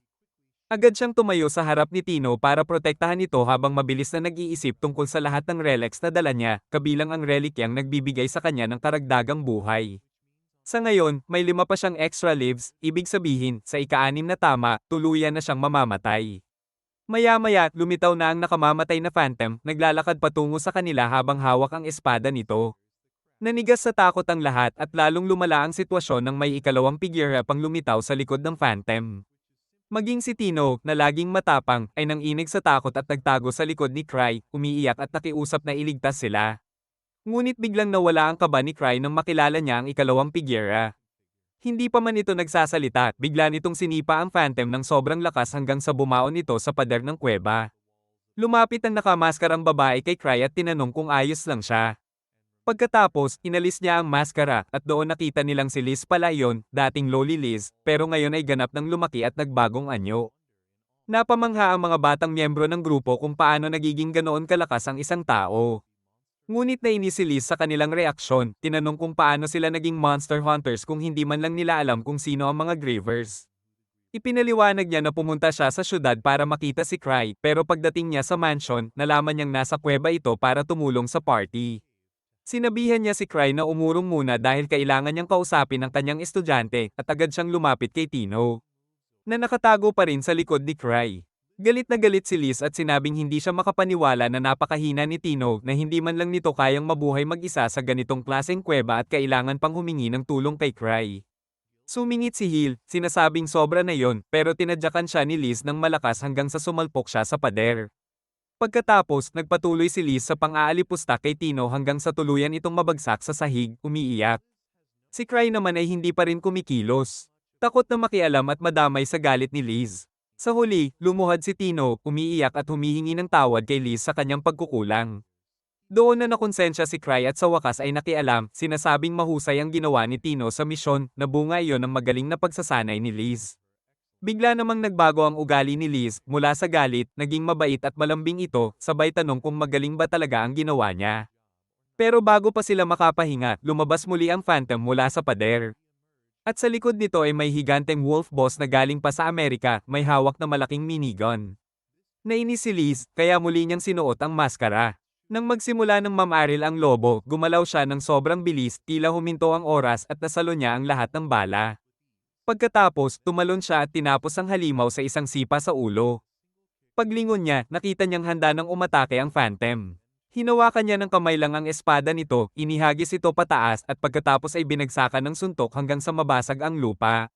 Agad siyang tumayo sa harap ni Tino para protektahan ito habang mabilis na nag-iisip tungkol sa lahat ng relics na dala niya, kabilang ang relikyang nagbibigay sa kanya ng karagdagang buhay. Sa ngayon, may 5 pa siyang extra lives, ibig sabihin, sa ika-6 na tama, tuluyan na siyang mamamatay. Maya-maya, lumitaw na ang nakamamatay na Phantom, naglalakad patungo sa kanila habang hawak ang espada nito. Nanigas sa takot ang lahat at lalong lumala ang sitwasyon nang may ikalawang figura pang lumitaw sa likod ng Phantom. Maging si Tino, na laging matapang, ay nanginig sa takot at nagtago sa likod ni Cry, umiiyak at nakiusap na iligtas sila. Ngunit biglang nawala ang kaba ni Cry nang makilala niya ang ikalawang figura. Hindi pa man ito nagsasalita, bigla nitong sinipa ang Phantom ng sobrang lakas hanggang sa bumaon ito sa pader ng kuweba. Lumapit ang nakamaskarang babae kay Cry at tinanong kung ayos lang siya. Pagkatapos, inalis niya ang maskara at doon nakita nilang si Liz pala yon, dating Loli Liz, pero ngayon ay ganap ng lumaki at nagbagong anyo. Napamangha ang mga batang miyembro ng grupo kung paano nagiging ganoon kalakas ang isang tao. Ngunit nainis si Liz sa kanilang reaksyon, tinanong kung paano sila naging monster hunters kung hindi man lang nila alam kung sino ang mga Grievers. Ipinaliwanag niya na pumunta siya sa syudad para makita si Cry, pero pagdating niya sa mansion, nalaman niyang nasa kuweba ito para tumulong sa party. Sinabihan niya si Cry na umurong muna dahil kailangan niyang kausapin ang kanyang estudyante at agad siyang lumapit kay Tino, na nakatago pa rin sa likod ni Cry. Galit na galit si Liz at sinabing hindi siya makapaniwala na napakahina ni Tino na hindi man lang nito kayang mabuhay mag-isa sa ganitong klaseng kuweba at kailangan pang humingi ng tulong kay Cry. Sumingit si Hill, sinasabing sobra na yon, pero tinadyakan siya ni Liz ng malakas hanggang sa sumalpok siya sa pader. Pagkatapos, nagpatuloy si Liz sa pang-aalipusta kay Tino hanggang sa tuluyan itong mabagsak sa sahig, umiiyak. Si Cry naman ay hindi pa rin kumikilos. Takot na makialam at madamay sa galit ni Liz. Sa huli, lumuhad si Tino, umiiyak at humihingi ng tawad kay Liz sa kanyang pagkukulang. Doon na nakonsensya si Cry at sa wakas ay nakialam, sinasabing mahusay ang ginawa ni Tino sa misyon, na bunga iyon ng magaling na pagsasanay ni Liz. Bigla namang nagbago ang ugali ni Liz, mula sa galit, naging mabait at malambing ito, sabay tanong kung magaling ba talaga ang ginawa niya. Pero bago pa sila makapahinga, lumabas muli ang Phantom mula sa pader. At sa likod nito ay may higanteng wolf boss na galing pa sa Amerika, may hawak na malaking minigun. Nainis si Liz, kaya muli niyang sinuot ang maskara. Nang magsimula ng mamaril ang lobo, gumalaw siya ng sobrang bilis, tila huminto ang oras at nasalo niya ang lahat ng bala. Pagkatapos, tumalon siya at tinapos ang halimaw sa isang sipa sa ulo. Paglingon niya, nakita niyang handa ng umatake ang Phantom. Hinawakan niya ng kamay lang ang espada nito, inihagis ito pataas at pagkatapos ay binagsakan ng suntok hanggang sa mabasag ang lupa.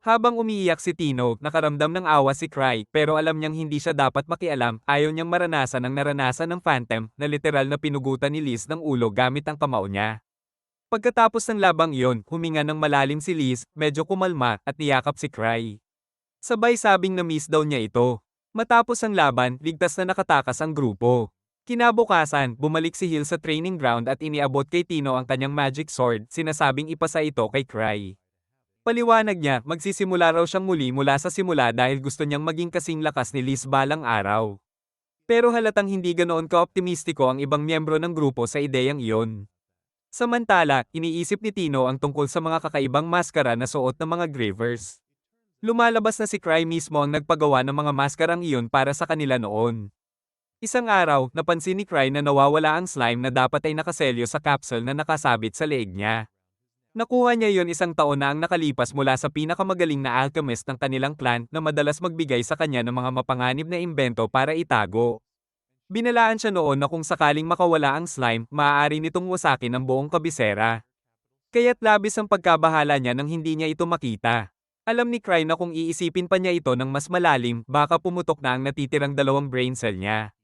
Habang umiiyak si Tino, nakaramdam ng awa si Cry, pero alam niyang hindi siya dapat makialam, ayaw niyang maranasan ang naranasan ng Phantom, na literal na pinugutan ni Liz ng ulo gamit ang kamao niya. Pagkatapos ng labang iyon, huminga ng malalim si Liz, medyo kumalma, at niyakap si Cry. Sabay sabing na miss daw niya ito. Matapos ang laban, ligtas na nakatakas ang grupo. Kinabukasan, bumalik si Hill sa training ground at iniabot kay Tino ang kanyang magic sword, sinasabing ipasa ito kay Cry. Paliwanag niya, magsisimula raw siyang muli mula sa simula dahil gusto niyang maging kasing lakas ni Liz balang araw. Pero halatang hindi ganoon ka-optimistiko ang ibang miyembro ng grupo sa ideyang iyon. Samantala, iniisip ni Tino ang tungkol sa mga kakaibang maskara na suot ng mga Gravers. Lumalabas na si Cry mismo ang nagpagawa ng mga maskarang iyon para sa kanila noon. Isang araw, napansin ni Cry na nawawala ang slime na dapat ay nakaselyo sa capsule na nakasabit sa leeg niya. Nakuha niya yon isang taon na ang nakalipas mula sa pinakamagaling na alchemist ng kanilang clan na madalas magbigay sa kanya ng mga mapanganib na imbento para itago. Binalaan siya noon na kung sakaling makawala ang slime, maaari nitong wasakin ang buong kabisera. Kaya't labis ang pagkabahala niya nang hindi niya ito makita. Alam ni Cry na kung iisipin pa niya ito ng mas malalim, baka pumutok na ang natitirang dalawang brain cell niya.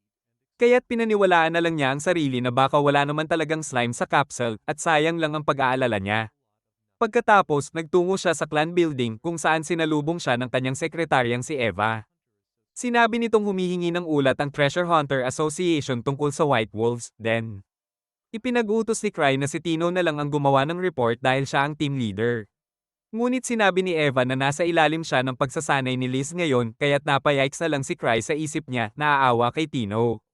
Kaya't pinaniwalaan na lang niya ang sarili na baka wala naman talagang slime sa capsule, at sayang lang ang pag-aalala niya. Pagkatapos, nagtungo siya sa clan building kung saan sinalubong siya ng kanyang sekretaryang si Eva. Sinabi nitong humihingi ng ulat ang Treasure Hunter Association tungkol sa White Wolves, then ipinag-utos ni Cry na si Tino na lang ang gumawa ng report dahil siya ang team leader. Ngunit sinabi ni Eva na nasa ilalim siya ng pagsasanay ni Liz ngayon, kaya't napayikes na lang si Cry sa isip niya, naaawa kay Tino.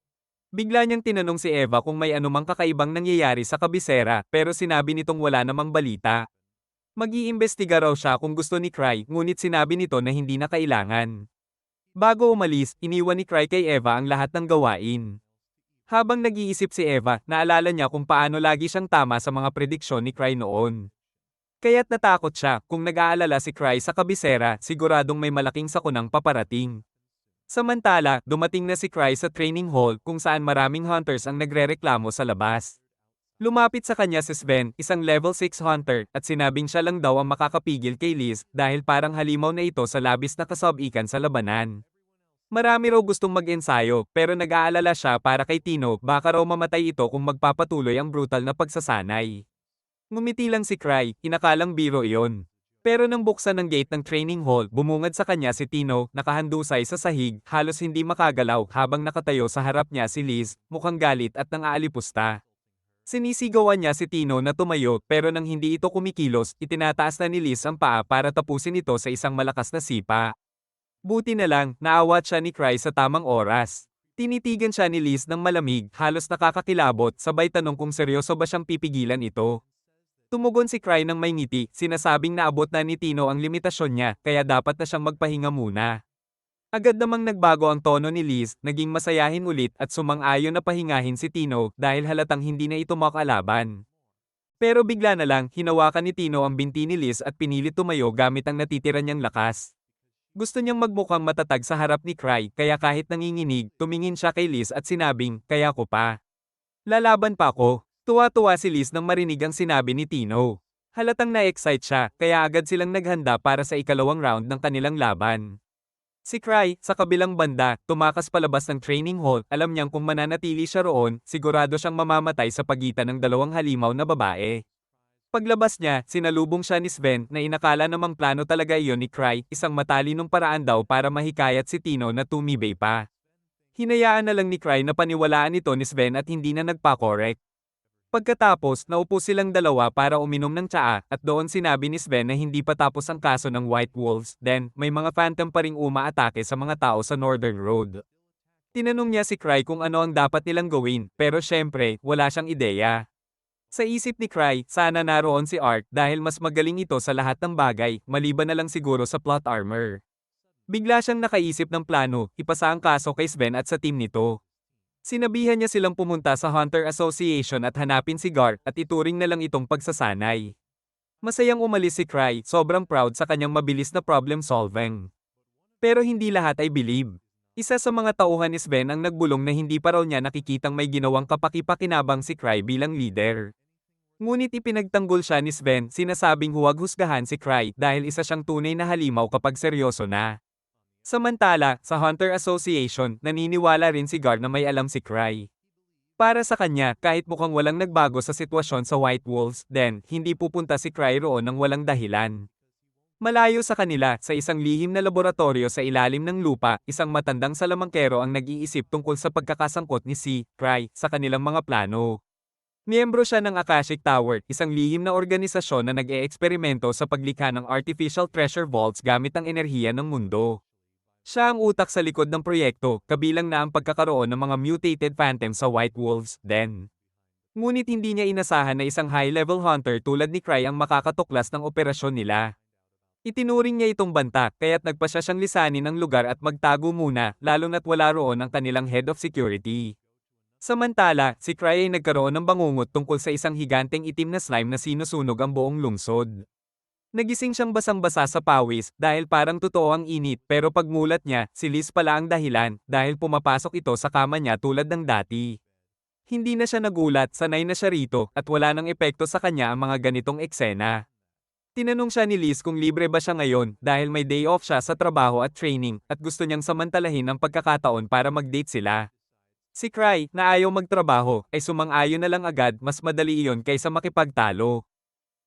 Bigla niyang tinanong si Eva kung may anumang kakaibang nangyayari sa kabisera, pero sinabi nitong wala namang balita. Mag-iimbestiga raw siya kung gusto ni Cry, ngunit sinabi nito na hindi na kailangan. Bago umalis, iniwan ni Cry kay Eva ang lahat ng gawain. Habang nag-iisip si Eva, naalala niya kung paano lagi siyang tama sa mga prediksyon ni Cry noon. Kaya't natakot siya, kung nag-aalala si Cry sa kabisera, siguradong may malaking sakunang paparating. Samantala, dumating na si Cry sa training hall kung saan maraming hunters ang nagrereklamo sa labas. Lumapit sa kanya si Sven, isang level 6 hunter, at sinabing siya lang daw ang makakapigil kay Liz dahil parang halimaw na ito sa labis na kasabikan sa labanan. Marami raw gustong mag-ensayo, pero nag-aalala siya para kay Tino, baka raw mamatay ito kung magpapatuloy ang brutal na pagsasanay. Ngumiti lang si Cry, inakalang biro iyon. Pero nang buksan ng gate ng training hall, bumungad sa kanya si Tino, nakahandusay sa sahig, halos hindi makagalaw habang nakatayo sa harap niya si Liz, mukhang galit at nang-aalipusta. Sinisigawan niya si Tino na tumayo, pero nang hindi ito kumikilos, itinataas na ni Liz ang paa para tapusin ito sa isang malakas na sipa. Buti na lang, naawat siya ni Cry sa tamang oras. Tinitigan siya ni Liz ng malamig, halos nakakakilabot, sabay tanong kung seryoso ba siyang pipigilan ito. Tumugon si Cry ng may ngiti, sinasabing naabot na ni Tino ang limitasyon niya, kaya dapat na siyang magpahinga muna. Agad namang nagbago ang tono ni Liz, naging masayahin ulit at sumang-ayon na pahingahin si Tino dahil halatang hindi na ito makalaban. Pero bigla na lang, hinawakan ni Tino ang binti ni Liz at pinilit tumayo gamit ang natitira niyang lakas. Gusto niyang magmukhang matatag sa harap ni Cry, kaya kahit nanginginig, tumingin siya kay Liz at sinabing, kaya ko pa. Lalaban pa ako. Tuwa-tuwa si Liz nang marinig ang sinabi ni Tino. Halatang na-excite siya, kaya agad silang naghanda para sa ikalawang round ng kanilang laban. Si Cry, sa kabilang banda, tumakas palabas ng training hall, alam niyang kung mananatili siya roon, sigurado siyang mamamatay sa pagitan ng dalawang halimaw na babae. Paglabas niya, sinalubong siya ni Sven na inakala namang plano talaga iyon ni Cry, isang matalinong paraan daw para mahikayat si Tino na tumibay pa. Hinayaan na lang ni Cry na paniwalaan ito ni Sven at hindi na nagpa-correct. Pagkatapos, naupo silang dalawa para uminom ng tsaa, at doon sinabi ni Sven na hindi pa tapos ang kaso ng White Wolves, then, may mga phantom pa ring umaatake sa mga tao sa Northern Road. Tinanong niya si Cry kung ano ang dapat nilang gawin, pero syempre, wala siyang ideya. Sa isip ni Cry, sana naroon si Art dahil mas magaling ito sa lahat ng bagay, maliban na lang siguro sa plot armor. Bigla siyang nakaisip ng plano, ipasa ang kaso kay Sven at sa team nito. Sinabihan niya silang pumunta sa Hunter Association at hanapin si Gar at ituring na lang itong pagsasanay. Masayang umalis si Cry, sobrang proud sa kanyang mabilis na problem solving. Pero hindi lahat ay believe. Isa sa mga tauhan ni Sven ang nagbulong na hindi pa raw niya nakikitang may ginawang kapaki-pakinabang si Cry bilang leader. Ngunit ipinagtanggol siya ni Sven, sinasabing huwag husgahan si Cry dahil isa siyang tunay na halimaw kapag seryoso na. Samantala, sa Hunter Association, naniniwala rin si Gar na may alam si Cry. Para sa kanya, kahit mukhang walang nagbago sa sitwasyon sa White Wolves, then, hindi pupunta si Cry roon ng walang dahilan. Malayo sa kanila, sa isang lihim na laboratorio sa ilalim ng lupa, isang matandang salamangkero ang nag-iisip tungkol sa pagkakasangkot ni si Cry sa kanilang mga plano. Miyembro siya ng Akashic Tower, isang lihim na organisasyon na nag-eeksperimento sa paglikha ng artificial treasure vaults gamit ang enerhiya ng mundo. Siya ang utak sa likod ng proyekto, kabilang na ang pagkakaroon ng mga mutated phantom sa White Wolves, then. Ngunit hindi niya inasahan na isang high-level hunter tulad ni Cry ang makakatuklas ng operasyon nila. Itinuring niya itong banta, kaya't nagpasya siyang lisanin ang lugar at magtago muna, lalo na't wala roon ang kanilang head of security. Samantala, si Cry ay nagkaroon ng bangungot tungkol sa isang higanteng itim na slime na sinusunog ang buong lungsod. Nagising siyang basang-basa sa pawis dahil parang totoo ang init, pero pagmulat niya, si Liz pala ang dahilan dahil pumapasok ito sa kama niya tulad ng dati. Hindi na siya nagulat, sanay na siya rito at wala nang epekto sa kanya ang mga ganitong eksena. Tinanong siya ni Liz kung libre ba siya ngayon dahil may day off siya sa trabaho at training at gusto niyang samantalahin ang pagkakataon para mag-date sila. Si Cry, na ayaw magtrabaho, ay sumang-ayon na lang agad, mas madali iyon kaysa makipagtalo.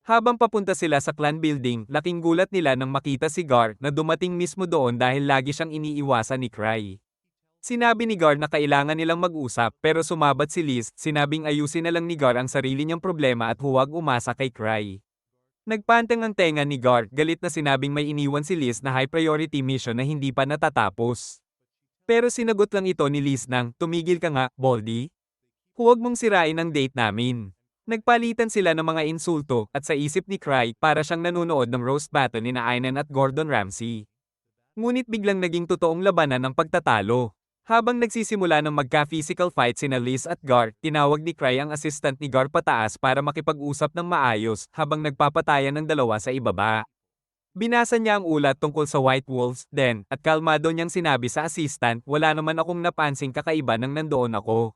Habang papunta sila sa clan building, laking gulat nila nang makita si Gar na dumating mismo doon dahil lagi siyang iniiwasan ni Cry. Sinabi ni Gar na kailangan nilang mag-usap pero sumabat si Liz, sinabing ayusin na lang ni Gar ang sarili niyang problema at huwag umasa kay Cry. Nagpantang ang tenga ni Gar, galit na sinabing may iniwan si Liz na high priority mission na hindi pa natatapos. Pero sinagot lang ito ni Liz nang, tumigil ka nga, Baldy. Huwag mong sirain ang date namin. Nagpalitan sila ng mga insulto, at sa isip ni Cry, para siyang nanunood ng roast battle ni Ainan at Gordon Ramsay. Ngunit biglang naging totoong labanan ng pagtatalo. Habang nagsisimula ng magka-physical fight sina Liz at Gar, tinawag ni Cry ang assistant ni Gar pataas para makipag-usap ng maayos habang nagpapatayan ng dalawa sa ibaba. Binasa niya ang ulat tungkol sa White Wolves, then, at kalmado niyang sinabi sa assistant, wala naman akong napansing kakaiba nang nandoon ako.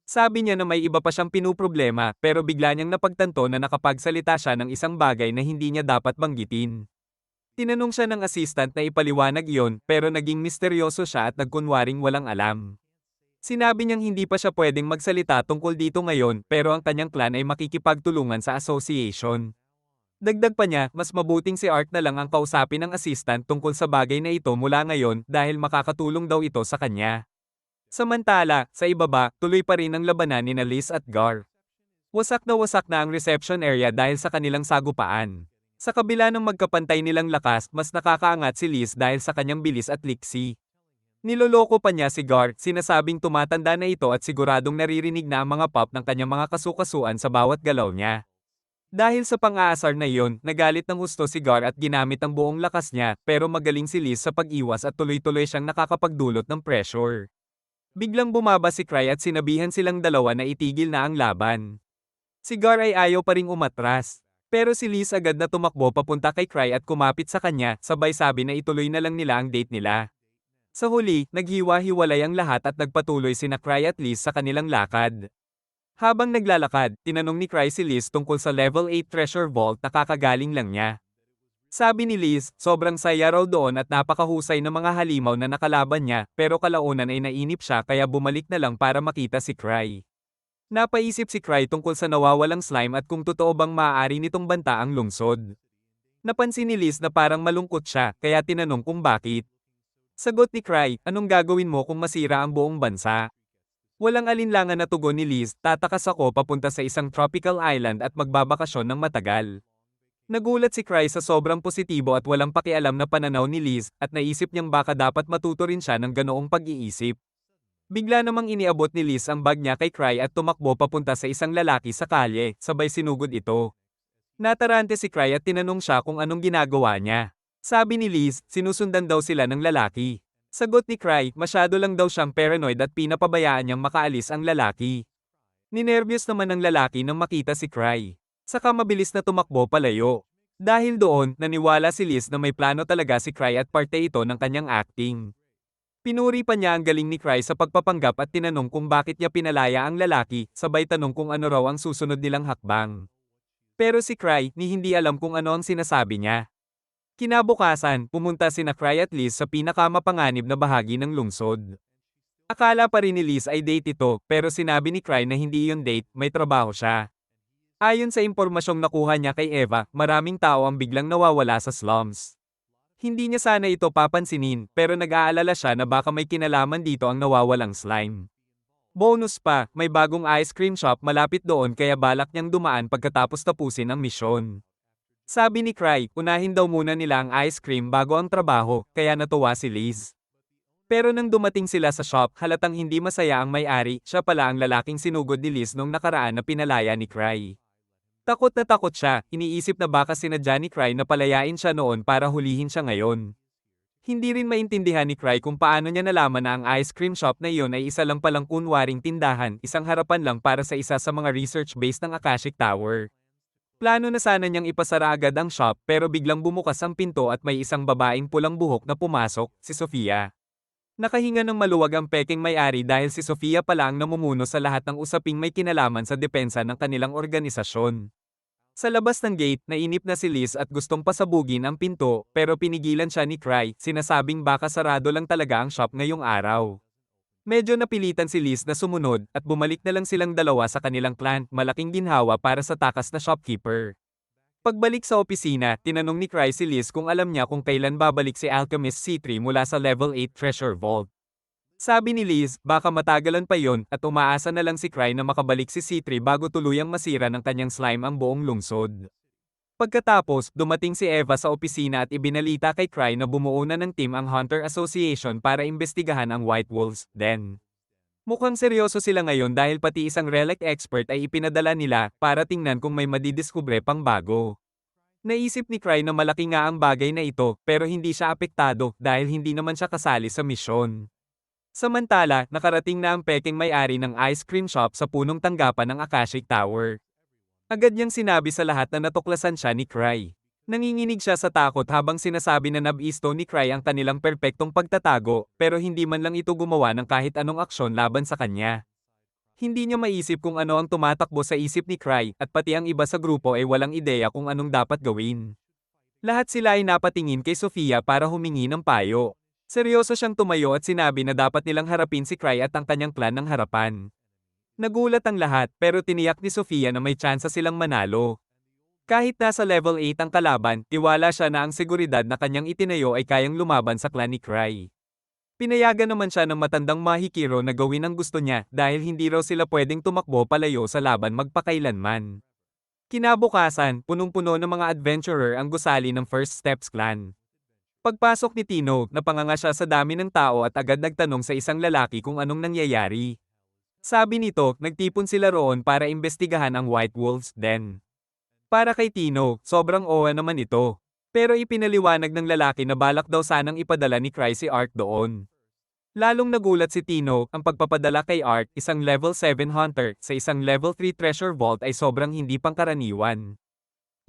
Sabi niya na may iba pa siyang pinuproblema pero bigla niyang napagtanto na nakapagsalita siya ng isang bagay na hindi niya dapat banggitin. Tinanong siya ng assistant na ipaliwanag iyon pero naging misteryoso siya at nagkunwaring walang alam. Sinabi niyang hindi pa siya pwedeng magsalita tungkol dito ngayon pero ang kanyang clan ay makikipagtulungan sa association. Dagdag pa niya, mas mabuting si Art na lang ang kausapin ng assistant tungkol sa bagay na ito mula ngayon dahil makakatulong daw ito sa kanya. Samantala, sa ibaba, tuloy pa rin ang labanan ni Liz at Gar. Wasak na ang reception area dahil sa kanilang sagupaan. Sa kabila ng magkapantay nilang lakas, mas nakakaangat si Liz dahil sa kanyang bilis at liksi. Niloloko pa niya si Gar, sinasabing tumatanda na ito at siguradong naririnig na ang mga pop ng kanyang mga kasukasuan sa bawat galaw niya. Dahil sa pang-aasar na iyon, nagalit ng husto si Gar at ginamit ang buong lakas niya, pero magaling si Liz sa pag-iwas at tuloy-tuloy siyang nakakapagdulot ng pressure. Biglang bumaba si Cry at sinabihan silang dalawa na itigil na ang laban. Si Gar ay ayaw pa ring umatras. Pero si Liz agad na tumakbo papunta kay Cry at kumapit sa kanya, sabay sabi na ituloy na lang nila ang date nila. Sa huli, naghiwa-hiwalay ang lahat at nagpatuloy sina Cry at Liz sa kanilang lakad. Habang naglalakad, tinanong ni Cry si Liz tungkol sa level 8 treasure vault na kakagaling lang niya. Sabi ni Liz, sobrang saya raw doon at napakahusay ng mga halimaw na nakalaban niya, pero kalaunan ay nainip siya kaya bumalik na lang para makita si Cry. Napaisip si Cry tungkol sa nawawalang slime at kung totoo bang maaari nitong banta ang lungsod. Napansin ni Liz na parang malungkot siya, kaya tinanong kung bakit. Sagot ni Cry, anong gagawin mo kung masira ang buong bansa? Walang alinlangan na tugon ni Liz, tatakas ako papunta sa isang tropical island at magbabakasyon ng matagal. Nagulat si Cry sa sobrang positibo at walang pakialam na pananaw ni Liz at naisip niyang baka dapat matuto rin siya ng ganoong pag-iisip. Bigla namang iniabot ni Liz ang bag niya kay Cry at tumakbo papunta sa isang lalaki sa kalye, sabay sinugod ito. Natarante si Cry at tinanong siya kung anong ginagawa niya. Sabi ni Liz, sinusundan daw sila ng lalaki. Sagot ni Cry, masyado lang daw siyang paranoid at pinapabayaan niyang makaalis ang lalaki. Ninervyos naman ng lalaki nang makita si Cry. Saka mabilis na tumakbo palayo. Dahil doon, naniwala si Liz na may plano talaga si Cry at parte ito ng kanyang acting. Pinuri pa niya ang galing ni Cry sa pagpapanggap at tinanong kung bakit niya pinalaya ang lalaki, sabay tanong kung ano raw ang susunod nilang hakbang. Pero si Cry, ni hindi alam kung ano ang sinasabi niya. Kinabukasan, pumunta sina Cry at Liz sa pinakamapanganib na bahagi ng lungsod. Akala pa rin ni Liz ay date ito, pero sinabi ni Cry na hindi iyon date, may trabaho siya. Ayon sa impormasyong nakuha niya kay Eva, maraming tao ang biglang nawawala sa slums. Hindi niya sana ito papansinin, pero nag-aalala siya na baka may kinalaman dito ang nawawalang slime. Bonus pa, may bagong ice cream shop malapit doon kaya balak niyang dumaan pagkatapos tapusin ang misyon. Sabi ni Cry, unahin daw muna nila ang ice cream bago ang trabaho, kaya natuwa si Liz. Pero nang dumating sila sa shop, halatang hindi masaya ang may-ari, siya pala ang lalaking sinugod ni Liz nung nakaraan na pinalaya ni Cry. Takot na takot siya, iniisip na baka sinadya ni Cry na palayain siya noon para hulihin siya ngayon. Hindi rin maintindihan ni Cry kung paano niya nalaman na ang ice cream shop na iyon ay isa lang palang kunwaring tindahan, isang harapan lang para sa isa sa mga research base ng Akashic Tower. Plano na sana niyang ipasara agad ang shop pero biglang bumukas ang pinto at may isang babaeng pulang buhok na pumasok, si Sofia. Nakahinga ng maluwag ang peking may-ari dahil si Sofia pala ang namumuno sa lahat ng usaping may kinalaman sa depensa ng kanilang organisasyon. Sa labas ng gate, nainip na si Liz at gustong pasabugin ang pinto, pero pinigilan siya ni Cry, sinasabing baka sarado lang talaga ang shop ngayong araw. Medyo napilitan si Liz na sumunod, at bumalik na lang silang dalawa sa kanilang clan, malaking ginhawa para sa takas na shopkeeper. Pagbalik sa opisina, tinanong ni Cry si Liz kung alam niya kung kailan babalik si Alchemist C3 mula sa Level 8 Treasure Vault. Sabi ni Liz, baka matagalan pa yon at umaasa na lang si Cry na makabalik si C3 bago tuluyang masira ng kanyang slime ang buong lungsod. Pagkatapos, dumating si Eva sa opisina at ibinalita kay Cry na bumuo na ng team ang Hunter Association para imbestigahan ang White Wolves, then. Mukhang seryoso sila ngayon dahil pati isang relic expert ay ipinadala nila para tingnan kung may madidiskubre pang bago. Naisip ni Cry na malaki nga ang bagay na ito pero hindi siya apektado dahil hindi naman siya kasali sa misyon. Samantala, nakarating na ang peking may-ari ng ice cream shop sa punong tanggapan ng Akashic Tower. Agad niyang sinabi sa lahat na natuklasan siya ni Cry. Nanginginig siya sa takot habang sinasabi na nabisto ni Cry ang kanilang perpektong pagtatago, pero hindi man lang ito gumawa ng kahit anong aksyon laban sa kanya. Hindi niya maisip kung ano ang tumatakbo sa isip ni Cry, at pati ang iba sa grupo ay walang ideya kung anong dapat gawin. Lahat sila ay napatingin kay Sofia para humingi ng payo. Seryoso siyang tumayo at sinabi na dapat nilang harapin si Cry at ang kanyang plan ng harapan. Nagulat ang lahat pero tiniyak ni Sofia na may tsansa silang manalo. Kahit nasa level 8 ang kalaban, tiwala siya na ang seguridad na kanyang itinayo ay kayang lumaban sa clan ni Cry. Pinayagan naman siya ng matandang Mahikiro na gawin ang gusto niya dahil hindi raw sila pwedeng tumakbo palayo sa laban magpakailanman. Kinabukasan, punong-puno ng mga adventurer ang gusali ng First Steps clan. Pagpasok ni Tino, napanganga siya sa dami ng tao at agad nagtanong sa isang lalaki kung anong nangyayari. Sabi nito, nagtipon sila roon para imbestigahan ang White Wolves, then. Para kay Tino, sobrang owa naman ito. Pero ipinaliwanag ng lalaki na balak daw sanang ipadala ni Cry si Art doon. Lalong nagulat si Tino, ang pagpapadala kay Art, isang level 7 hunter, sa isang level 3 treasure vault ay sobrang hindi pangkaraniwan.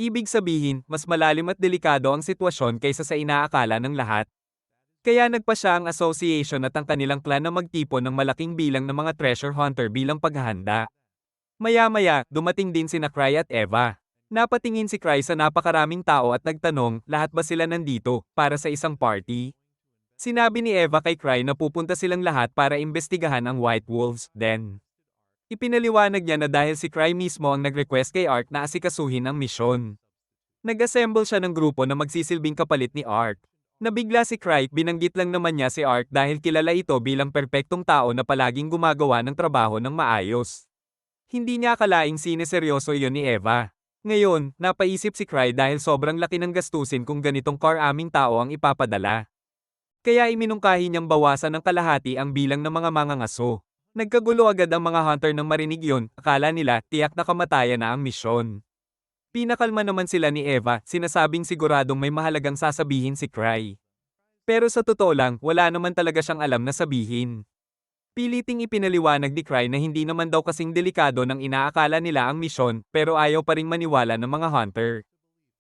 Ibig sabihin, mas malalim at delikado ang sitwasyon kaysa sa inaakala ng lahat. Kaya nagpa siya ang association at ang kanilang clan na magtipon ng malaking bilang ng mga treasure hunter bilang paghahanda. Maya-maya, dumating din sina Cry at Eva. Napatingin si Cry sa napakaraming tao at nagtanong, lahat ba sila nandito, para sa isang party? Sinabi ni Eva kay Cry na pupunta silang lahat para imbestigahan ang White Wolves, then. Ipinaliwanag niya na dahil si Cry mismo ang nag-request kay Art na asikasuhin ang misyon. Nag-assemble siya ng grupo na magsisilbing kapalit ni Art. Nabigla si Cry, binanggit lang naman niya si Ark dahil kilala ito bilang perpektong tao na palaging gumagawa ng trabaho ng maayos. Hindi niya akalaing sineseryoso iyon ni Eva. Ngayon, napaisip si Cry dahil sobrang laki ng gastusin kung ganitong car-aming tao ang ipapadala. Kaya iminungkahi niyang bawasan ng kalahati ang bilang ng mga mangangaso. Nagkagulo agad ang mga hunter nang marinig yun, akala nila tiyak na kamatayan na ang misyon. Pinakalma naman sila ni Eva, sinasabing siguradong may mahalagang sasabihin si Cry. Pero sa totoo lang, wala naman talaga siyang alam na sabihin. Piliting ipinaliwanag ni Cry na hindi naman daw kasing delikado ng inaakala nila ang misyon, pero ayaw pa ring maniwala ng mga hunter.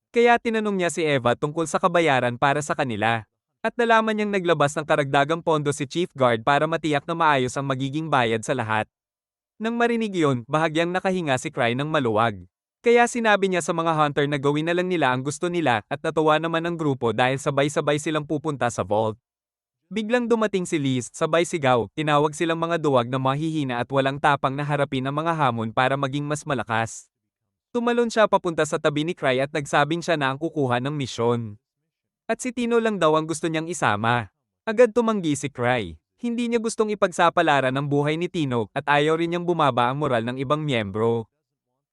Kaya tinanong niya si Eva tungkol sa kabayaran para sa kanila. At nalaman niyang naglabas ng karagdagang pondo si Chief Guard para matiyak na maayos ang magiging bayad sa lahat. Nang marinig iyon, bahagyang nakahinga si Cry ng maluwag. Kaya sinabi niya sa mga hunter na gawin na lang nila ang gusto nila at natuwa naman ang grupo dahil sabay-sabay silang pupunta sa vault. Biglang dumating si Liz, sabay sigaw, tinawag silang mga duwag na mahihina at walang tapang na harapin ang mga hamon para maging mas malakas. Tumalon siya papunta sa tabi ni Cry at nagsabing siya na ang kukuha ng misyon. At si Tino lang daw ang gusto niyang isama. Agad tumanggi si Cry. Hindi niya gustong ipagsapalaran ang buhay ni Tino at ayaw rin niyang bumaba ang moral ng ibang miyembro.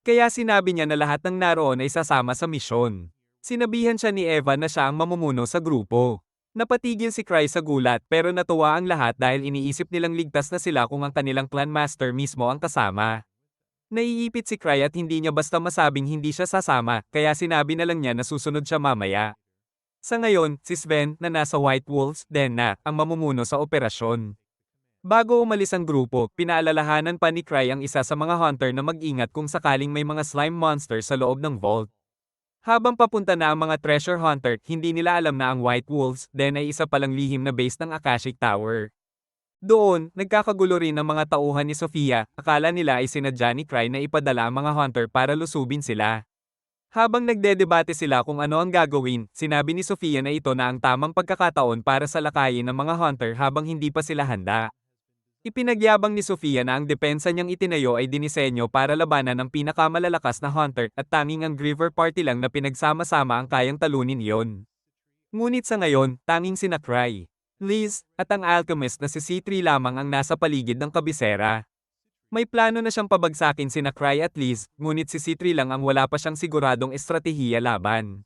Kaya sinabi niya na lahat ng naroon ay sasama sa misyon. Sinabihan siya ni Eva na siya ang mamumuno sa grupo. Napatigil si Cry sa gulat pero natuwa ang lahat dahil iniisip nilang ligtas na sila kung ang kanilang clan master mismo ang kasama. Naiipit si Cry at hindi niya basta masabing hindi siya sasama, kaya sinabi na lang niya na susunod siya mamaya. Sa ngayon, si Sven, na nasa White Wolves, den na, ang mamumuno sa operasyon. Bago umalis ang grupo, pinaalalahanan pa ni Cry ang isa sa mga hunter na mag-ingat kung sakaling may mga slime monster sa loob ng vault. Habang papunta na ang mga treasure hunter, hindi nila alam na ang White Wolves, den ay isa palang lihim na base ng Akashic Tower. Doon, nagkakagulo rin ang mga tauhan ni Sofia, akala nila ay sinadya ni Cry na ipadala ang mga hunter para lusubin sila. Habang nagdedebate sila kung ano ang gagawin, sinabi ni Sofia na ito na ang tamang pagkakataon para salakayin ng mga hunter habang hindi pa sila handa. Ipinagyabang ni Sofia na ang depensa niyang itinayo ay dinisenyo para labanan ng pinakamalalakas na hunter at tanging ang Griever Party lang na pinagsama-sama ang kayang talunin iyon. Ngunit sa ngayon, tanging sina Cry, Liz, at ang alchemist na si C3 lamang ang nasa paligid ng kabisera. May plano na siyang pabagsakin sina Cry at Liz, ngunit si C3 lang ang wala pa siyang siguradong estratehiya laban.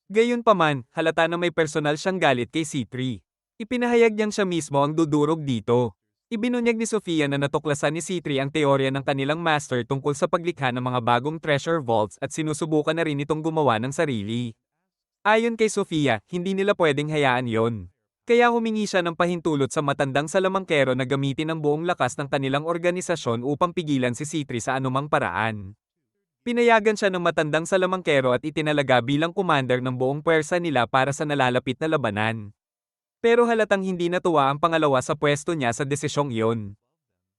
Gayunpaman, halata na may personal siyang galit kay C3. Ipinahayag niyang siya mismo ang dudurog dito. Ibinunyag ni Sofia na natuklasan ni C3 ang teorya ng kanilang master tungkol sa paglikha ng mga bagong treasure vaults at sinusubukan na rin itong gumawa ng sarili. Ayon kay Sofia, hindi nila pwedeng hayaan yon. Kaya humingi siya ng pahintulot sa matandang salamangkero na gamitin ang buong lakas ng kanilang organisasyon upang pigilan si C3 sa anumang paraan. Pinayagan siya ng matandang salamangkero at itinalaga bilang commander ng buong puwersa nila para sa nalalapit na labanan. Pero halatang hindi natuwa ang pangalawa sa pwesto niya sa desisyong iyon.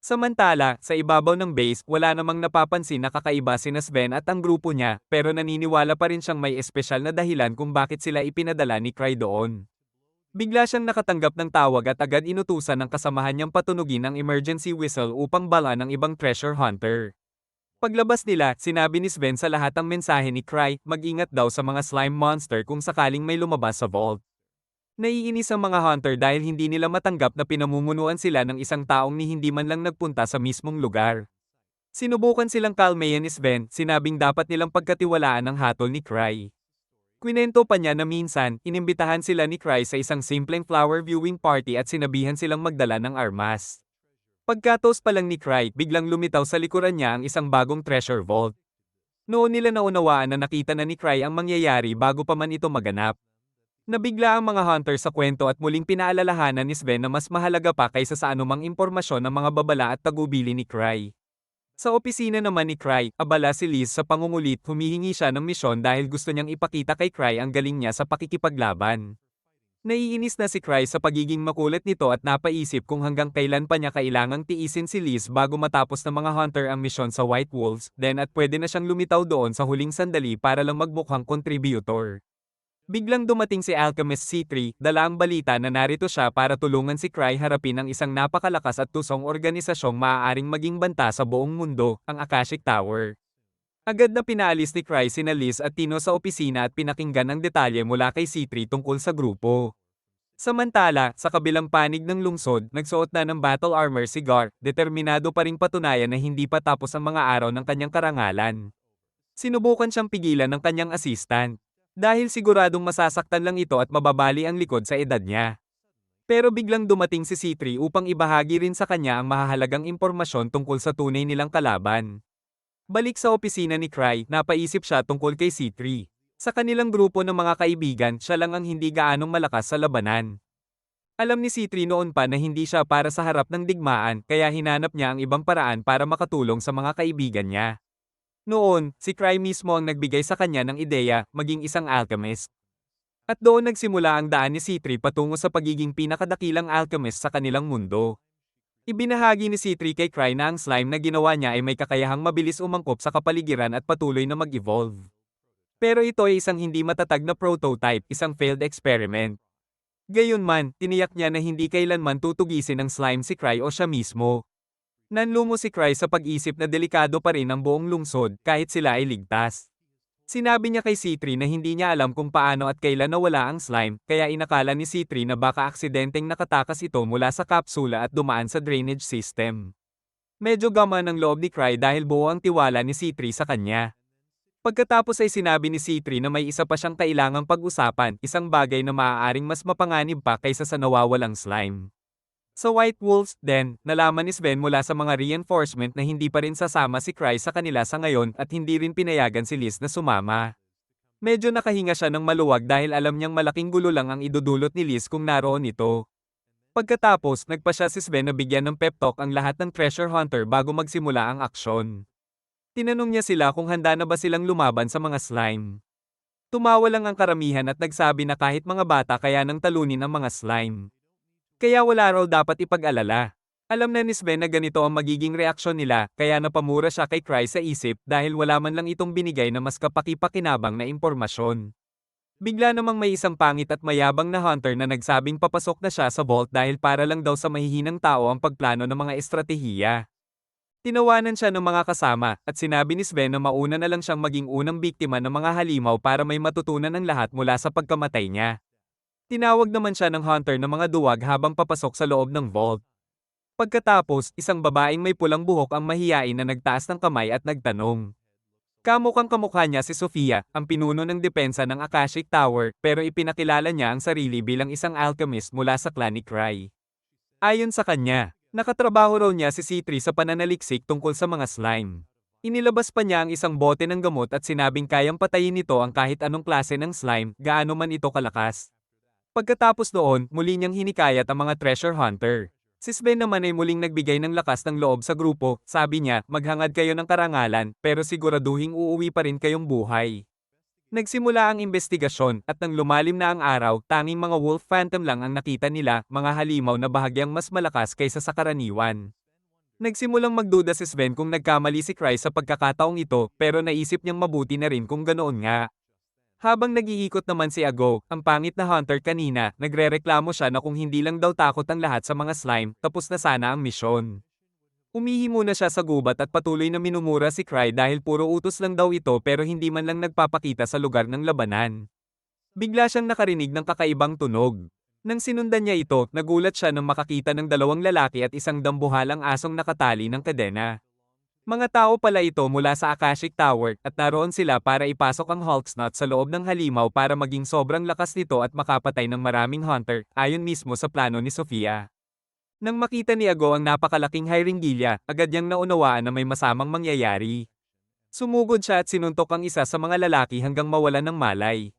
Samantala, sa ibabaw ng base, wala namang napapansin na kakaiba sina Sven at ang grupo niya, pero naniniwala pa rin siyang may espesyal na dahilan kung bakit sila ipinadala ni Cry doon. Bigla siyang nakatanggap ng tawag at agad inutusan ng kasamahan niyang patunugin ang emergency whistle upang bala ng ibang treasure hunter. Paglabas nila, sinabi ni Sven sa lahat ang mensahe ni Cry, mag-ingat daw sa mga slime monster kung sakaling may lumabas sa vault. Naiinis ang mga hunter dahil hindi nila matanggap na pinamumunuan sila ng isang taong ni hindi man lang nagpunta sa mismong lugar. Sinubukan silang kalmayan ni Sven, sinabing dapat nilang pagkatiwalaan ang hatol ni Cry. Kwinento pa niya na minsan, inimbitahan sila ni Cry sa isang simpleng flower viewing party at sinabihan silang magdala ng armas. Pagkatos pa lang ni Cry, biglang lumitaw sa likuran niya ang isang bagong treasure vault. Noon nila naunawaan na nakita na ni Cry ang mangyayari bago pa man ito maganap. Nabigla ang mga hunter sa kwento at muling pinaalalahanan ni Sven na mas mahalaga pa kaysa sa anumang impormasyon ng mga babala at tagubili ni Cry. Sa opisina naman ni Cry, abala si Liz sa pangungulit, humihingi siya ng misyon dahil gusto niyang ipakita kay Cry ang galing niya sa pakikipaglaban. Naiinis na si Cry sa pagiging makulit nito at napaisip kung hanggang kailan pa niya kailangang tiisin si Liz bago matapos ng mga hunter ang misyon sa White Wolves, then at pwede na siyang lumitaw doon sa huling sandali para lang magmukhang contributor. Biglang dumating si Alchemist C3, dala ang balita na narito siya para tulungan si Cry harapin ang isang napakalakas at tusong organisasyong maaaring maging banta sa buong mundo, ang Akashic Tower. Agad na pinaalis ni Cry sina Liz at Tino sa opisina at pinakinggan ang detalye mula kay C3 tungkol sa grupo. Samantala, sa kabilang panig ng lungsod, nagsuot na ng battle armor si Gar, determinado pa ring patunayan na hindi pa tapos ang mga araw ng kanyang karangalan. Sinubukan siyang pigilan ng kanyang assistant. Dahil siguradong masasaktan lang ito at mababali ang likod sa edad niya. Pero biglang dumating si C3 upang ibahagi rin sa kanya ang mahahalagang impormasyon tungkol sa tunay nilang kalaban. Balik sa opisina ni Cry, napaisip siya tungkol kay C3. Sa kanilang grupo ng mga kaibigan, siya lang ang hindi gaanong malakas sa labanan. Alam ni C3 noon pa na hindi siya para sa harap ng digmaan, kaya hinanap niya ang ibang paraan para makatulong sa mga kaibigan niya. Noon, si Cry mismo ang nagbigay sa kanya ng ideya, maging isang alchemist. At doon nagsimula ang daan ni C3 patungo sa pagiging pinakadakilang alchemist sa kanilang mundo. Ibinahagi ni C3 kay Cry na ang slime na ginawa niya ay may kakayahang mabilis umangkop sa kapaligiran at patuloy na mag-evolve. Pero ito ay isang hindi matatag na prototype, isang failed experiment. Gayunman, tiniyak niya na hindi kailanman tutugisin ng slime si Cry o siya mismo. Nanlumo si Cry sa pag-isip na delikado pa rin ang buong lungsod kahit sila ay ligtas. Sinabi niya kay C3 na hindi niya alam kung paano at kailan nawala ang slime, kaya inakala ni C3 na baka aksidenteng nakatakas ito mula sa kapsula at dumaan sa drainage system. Medyo gaman ang loob ni Cry dahil buo ang tiwala ni C3 sa kanya. Pagkatapos ay sinabi ni C3 na may isa pa siyang kailangang pag-usapan, isang bagay na maaaring mas mapanganib pa kaysa sa nawawalang slime. Sa White Wolves, then, nalaman ni Sven mula sa mga reinforcement na hindi pa rin sasama si Cry sa kanila sa ngayon at hindi rin pinayagan si Liz na sumama. Medyo nakahinga siya ng maluwag dahil alam niyang malaking gulo lang ang idudulot ni Liz kung naroon ito. Pagkatapos, nagpa siya si Sven na bigyan ng pep talk ang lahat ng treasure hunter bago magsimula ang aksyon. Tinanong niya sila kung handa na ba silang lumaban sa mga slime. Tumawa lang ang karamihan at nagsabi na kahit mga bata kaya nang talunin ang mga slime. Kaya wala raw dapat ipag-alala. Alam na ni Sven na ganito ang magiging reaksyon nila, kaya napamura siya kay Cry sa isip dahil wala man lang itong binigay na mas kapaki-pakinabang na impormasyon. Bigla namang may isang pangit at mayabang na hunter na nagsabing papasok na siya sa vault dahil para lang daw sa mahihinang tao ang pagplano ng mga estratehiya. Tinawanan siya ng mga kasama, at sinabi ni Sven na mauna na lang siyang maging unang biktima ng mga halimaw para may matutunan ng lahat mula sa pagkamatay niya. Tinawag naman siya ng hunter ng mga duwag habang papasok sa loob ng vault. Pagkatapos, isang babaeng may pulang buhok ang mahiyain na nagtaas ng kamay at nagtanong. Kamukhang kamukha niya si Sofia, ang pinuno ng depensa ng Akashic Tower, pero ipinakilala niya ang sarili bilang isang alchemist mula sa clan ni Cry. Ayon sa kanya, nakatrabaho raw niya si C3 sa pananaliksik tungkol sa mga slime. Inilabas pa niya ang isang bote ng gamot at sinabing kayang patayin nito ang kahit anong klase ng slime, gaano man ito kalakas. Pagkatapos noon, muli niyang hinikayat ang mga treasure hunter. Si Sven naman ay muling nagbigay ng lakas ng loob sa grupo, sabi niya, maghangad kayo ng karangalan, pero siguraduhing uuwi pa rin kayong buhay. Nagsimula ang investigasyon, at nang lumalim na ang araw, tanging mga wolf phantom lang ang nakita nila, mga halimaw na bahagyang mas malakas kaysa sa karaniwan. Nagsimulang magduda si Sven kung nagkamali si Cry sa pagkakataong ito, pero naisip niyang mabuti na rin kung ganoon nga. Habang nag-iikot naman si Ago, ang pangit na hunter kanina, nagrereklamo siya na kung hindi lang daw takot ang lahat sa mga slime, tapos na sana ang misyon. Umihi muna siya sa gubat at patuloy na minumura si Cry dahil puro utos lang daw ito pero hindi man lang nagpapakita sa lugar ng labanan. Bigla siyang nakarinig ng kakaibang tunog. Nang sinundan niya ito, nagulat siya nang makakita ng dalawang lalaki at isang dambuhalang asong nakatali ng kadena. Mga tao pala ito mula sa Akashic Tower, at naroon sila para ipasok ang Hulksnut sa loob ng halimaw para maging sobrang lakas nito at makapatay ng maraming hunter, ayon mismo sa plano ni Sofia. Nang makita ni Ago ang napakalaking Hyringilya, agad niyang naunawaan na may masamang mangyayari. Sumugod siya at sinuntok ang isa sa mga lalaki hanggang mawalan ng malay.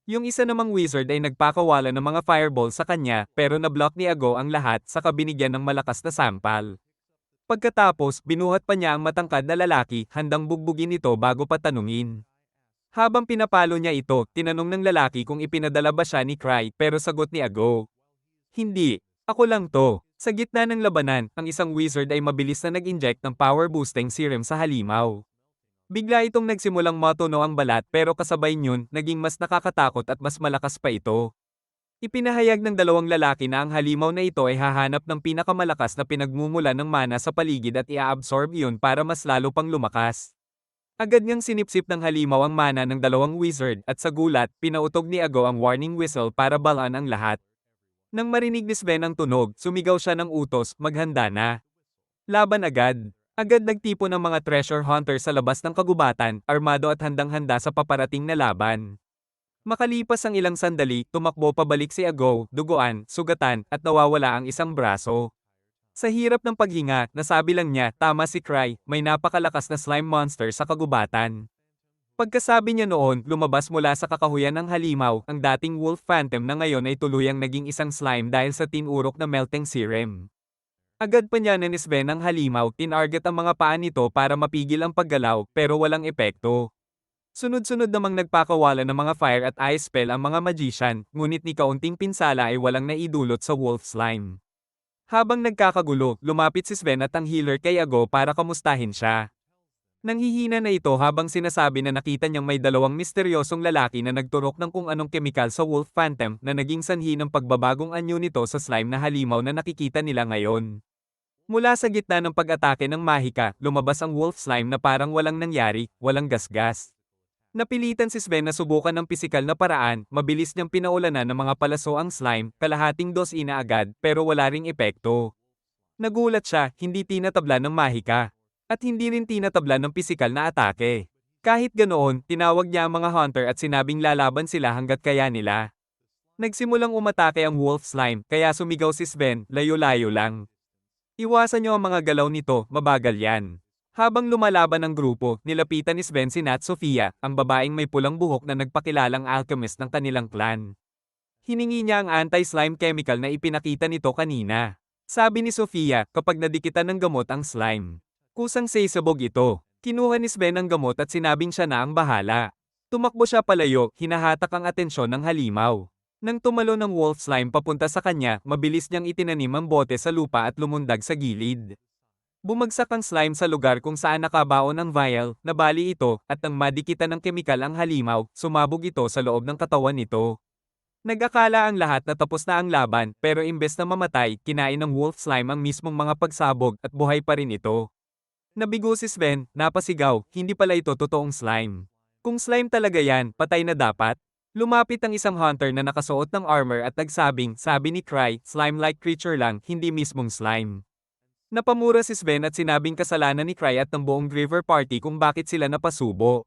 Yung isa namang wizard ay nagpakawala ng mga fireball sa kanya, pero nablock ni Ago ang lahat saka binigyan ng malakas na sampal. Pagkatapos, binuhat pa niya ang matangkad na lalaki, handang bugbugin ito bago pa tanungin. Habang pinapalo niya ito, tinanong ng lalaki kung ipinadala ba siya ni Cry, pero sagot ni Ago. Hindi. Ako lang to. Sa gitna ng labanan, ang isang wizard ay mabilis na nag-inject ng power-boosting serum sa halimaw. Bigla itong nagsimulang matuno ang balat pero kasabay niyon, naging mas nakakatakot at mas malakas pa ito. Ipinahayag ng dalawang lalaki na ang halimaw na ito ay hahanap ng pinakamalakas na pinagmumulan ng mana sa paligid at i-absorb iyon para mas lalo pang lumakas. Agad niyang sinipsip ng halimaw ang mana ng dalawang wizard at sa gulat, pinautog ni Ago ang warning whistle para balaan ang lahat. Nang marinig ni Sven ang tunog, sumigaw siya ng utos, maghanda na. Laban agad. Agad nagtipon ng mga treasure hunter sa labas ng kagubatan, armado at handang-handa sa paparating na laban. Makalipas ang ilang sandali, tumakbo pabalik si Ago, duguan, sugatan, at nawawala ang isang braso. Sa hirap ng paghinga, nasabi lang niya, tama si Cry, may napakalakas na slime monster sa kagubatan. Pagkasabi niya noon, lumabas mula sa kakahuyan ng halimaw, ang dating wolf phantom na ngayon ay tuluyang naging isang slime dahil sa tinurok na melting serum. Agad pa niya ni Sven ang halimaw, tinarget ang mga paa nito para mapigil ang paggalaw, pero walang epekto. Sunod-sunod namang nagpakawala ng mga fire at ice spell ang mga magician, ngunit ni kaunting pinsala ay walang naidulot sa wolf slime. Habang nagkakagulo, lumapit si Sven at ang healer kay Ago para kamustahin siya. Nanghihina na ito habang sinasabi na nakita niyang may dalawang misteryosong lalaki na nagturok ng kung anong kemikal sa wolf phantom na naging sanhi ng pagbabagong anyo nito sa slime na halimaw na nakikita nila ngayon. Mula sa gitna ng pag-atake ng mahika, lumabas ang wolf slime na parang walang nangyari, walang gasgas. Napilitan si Sven na subukan ng pisikal na paraan, mabilis niyang pinaulanan ng mga palaso ang slime, kalahating dosina agad, pero wala ring epekto. Nagulat siya, hindi tinatabla ng mahika. At hindi rin tinatabla ng pisikal na atake. Kahit ganoon, tinawag niya ang mga hunter at sinabing lalaban sila hanggat kaya nila. Nagsimulang umatake ang wolf slime, kaya sumigaw si Sven, layo-layo lang. Iwasan niyo ang mga galaw nito, mabagal yan. Habang lumalaban ang grupo, nilapitan ni Sven si Nat Sofia, ang babaeng may pulang buhok na nagpakilalang alchemist ng kanilang clan. Hiningi niya ang anti-slime chemical na ipinakita nito kanina. Sabi ni Sofia, kapag nadikitan ng gamot ang slime. Kusang sasabog ito. Kinuha ni Sven ang gamot at sinabing siya na ang bahala. Tumakbo siya palayo, hinahatak ang atensyon ng halimaw. Nang tumalo ng wolf slime papunta sa kanya, mabilis niyang itinanim ang bote sa lupa at lumundag sa gilid. Bumagsak ang slime sa lugar kung saan nakabaon ang vial, nabali ito, at nang madikitan ng kemikal ang halimaw, sumabog ito sa loob ng katawan nito. Nag-akala ang lahat na tapos na ang laban, pero imbes na mamatay, kinain ng wolf slime ang mismong mga pagsabog at buhay pa rin ito. Nabigo si Sven, napasigaw, hindi pala ito totoong slime. Kung slime talaga yan, patay na dapat. Lumapit ang isang hunter na nakasuot ng armor at nagsabing, sabi ni Cry, slime-like creature lang, hindi mismong slime. Napamura si Sven at sinabing kasalanan ni Cry at ng buong River Party kung bakit sila napasubo.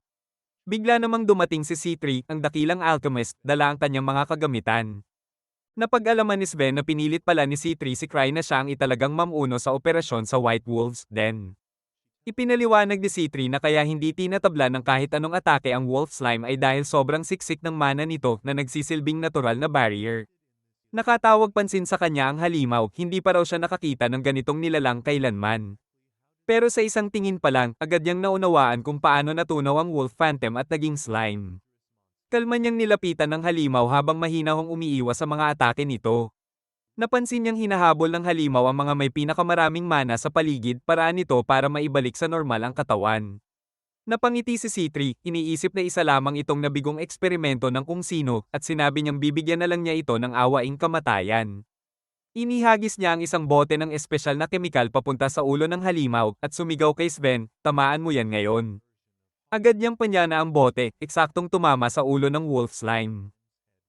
Bigla namang dumating si C3, ang dakilang alchemist, dala ang kanyang mga kagamitan. Napag-alaman ni Sven na pinilit pala ni C3 si Cry na siya ang italagang mamuno sa operasyon sa White Wolves, then. Ipinaliwanag ni C3 na kaya hindi tinatabla ng kahit anong atake ang wolf slime ay dahil sobrang siksik ng mana nito na nagsisilbing natural na barrier. Nakatawag pansin sa kanya ang halimaw, hindi pa raw siya nakakita ng ganitong nilalang kailanman. Pero sa isang tingin pa lang, agad niyang naunawaan kung paano natunaw ang wolf phantom at naging slime. Kalma niyang nilapitan ng halimaw habang mahinahong umiiwas sa mga atake nito. Napansin niyang hinahabol ng halimaw ang mga may pinakamaraming mana sa paligid, paraan nito para maibalik sa normal ang katawan. Napangiti si C3, iniisip na isa lamang itong nabigong eksperimento ng kung sino, at sinabi niyang bibigyan na lang niya ito ng awaing kamatayan. Inihagis niya ang isang bote ng espesyal na kemikal papunta sa ulo ng halimaw, at sumigaw kay Sven, tamaan mo yan ngayon. Agad niyang panyana ang bote, eksaktong tumama sa ulo ng wolf slime.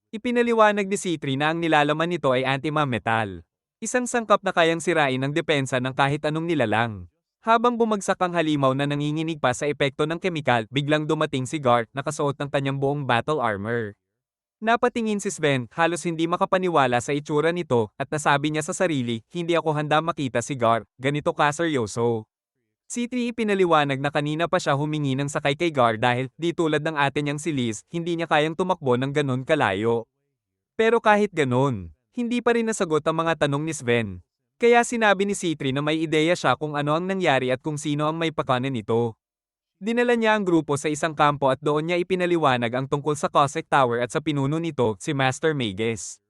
Ipinaliwanag ni C3 na ang nilalaman nito ay antimametal. Isang sangkap na kayang sirain ang depensa ng kahit anong nilalang. Habang bumagsak ang halimaw na nanginginig pa sa epekto ng kemikal, biglang dumating si Garth, nakasuot ng kanyang buong battle armor. Napatingin si Sven, halos hindi makapaniwala sa itsura nito, at nasabi niya sa sarili, hindi ako handa makita si Garth, ganito kaseryoso. C3 ipinaliwanag na kanina pa siya humingi ng sakay kay Garth dahil, di tulad ng ate niyang si Liz, hindi niya kayang tumakbo ng ganon kalayo. Pero kahit ganon, hindi pa rin nasagot ang mga tanong ni Sven. Kaya sinabi ni C3 na may ideya siya kung ano ang nangyari at kung sino ang may pakanan nito. Dinala niya ang grupo sa isang kampo at doon niya ipinaliwanag ang tungkol sa Cossack Tower at sa pinuno nito, si Master Magus.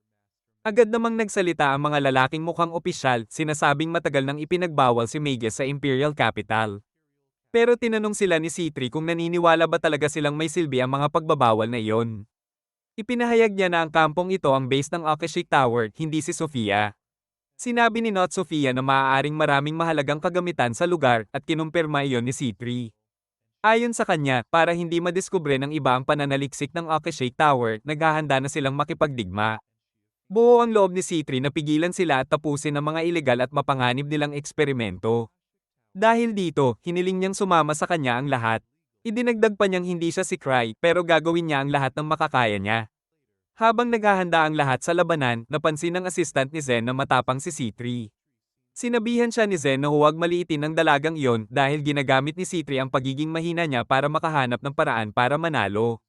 Agad namang nagsalita ang mga lalaking mukhang opisyal, sinasabing matagal nang ipinagbawal si Magus sa Imperial Capital. Pero tinanong sila ni C3 kung naniniwala ba talaga silang may silbi ang mga pagbabawal na iyon. Ipinahayag niya na ang kampong ito ang base ng Akashic Tower, hindi si Sofia. Sinabi ni Not Sofia na maaaring maraming mahalagang kagamitan sa lugar at kinumpirma iyon ni C3. Ayon sa kanya, para hindi madiskubre ng iba ang pananaliksik ng Akashic Tower, naghahanda na silang makipagdigma. Buo ang loob ni C3 na pigilan sila at tapusin ang mga ilegal at mapanganib nilang eksperimento. Dahil dito, hiniling niyang sumama sa kanya ang lahat. Idinagdag pa niyang hindi siya si Cry pero gagawin niya ang lahat ng makakaya niya. Habang naghahanda ang lahat sa labanan, napansin ng assistant ni Zen na matapang si C3. Sinabihan siya ni Zen na huwag maliitin ang dalagang iyon dahil ginagamit ni C3 ang pagiging mahina niya para makahanap ng paraan para manalo.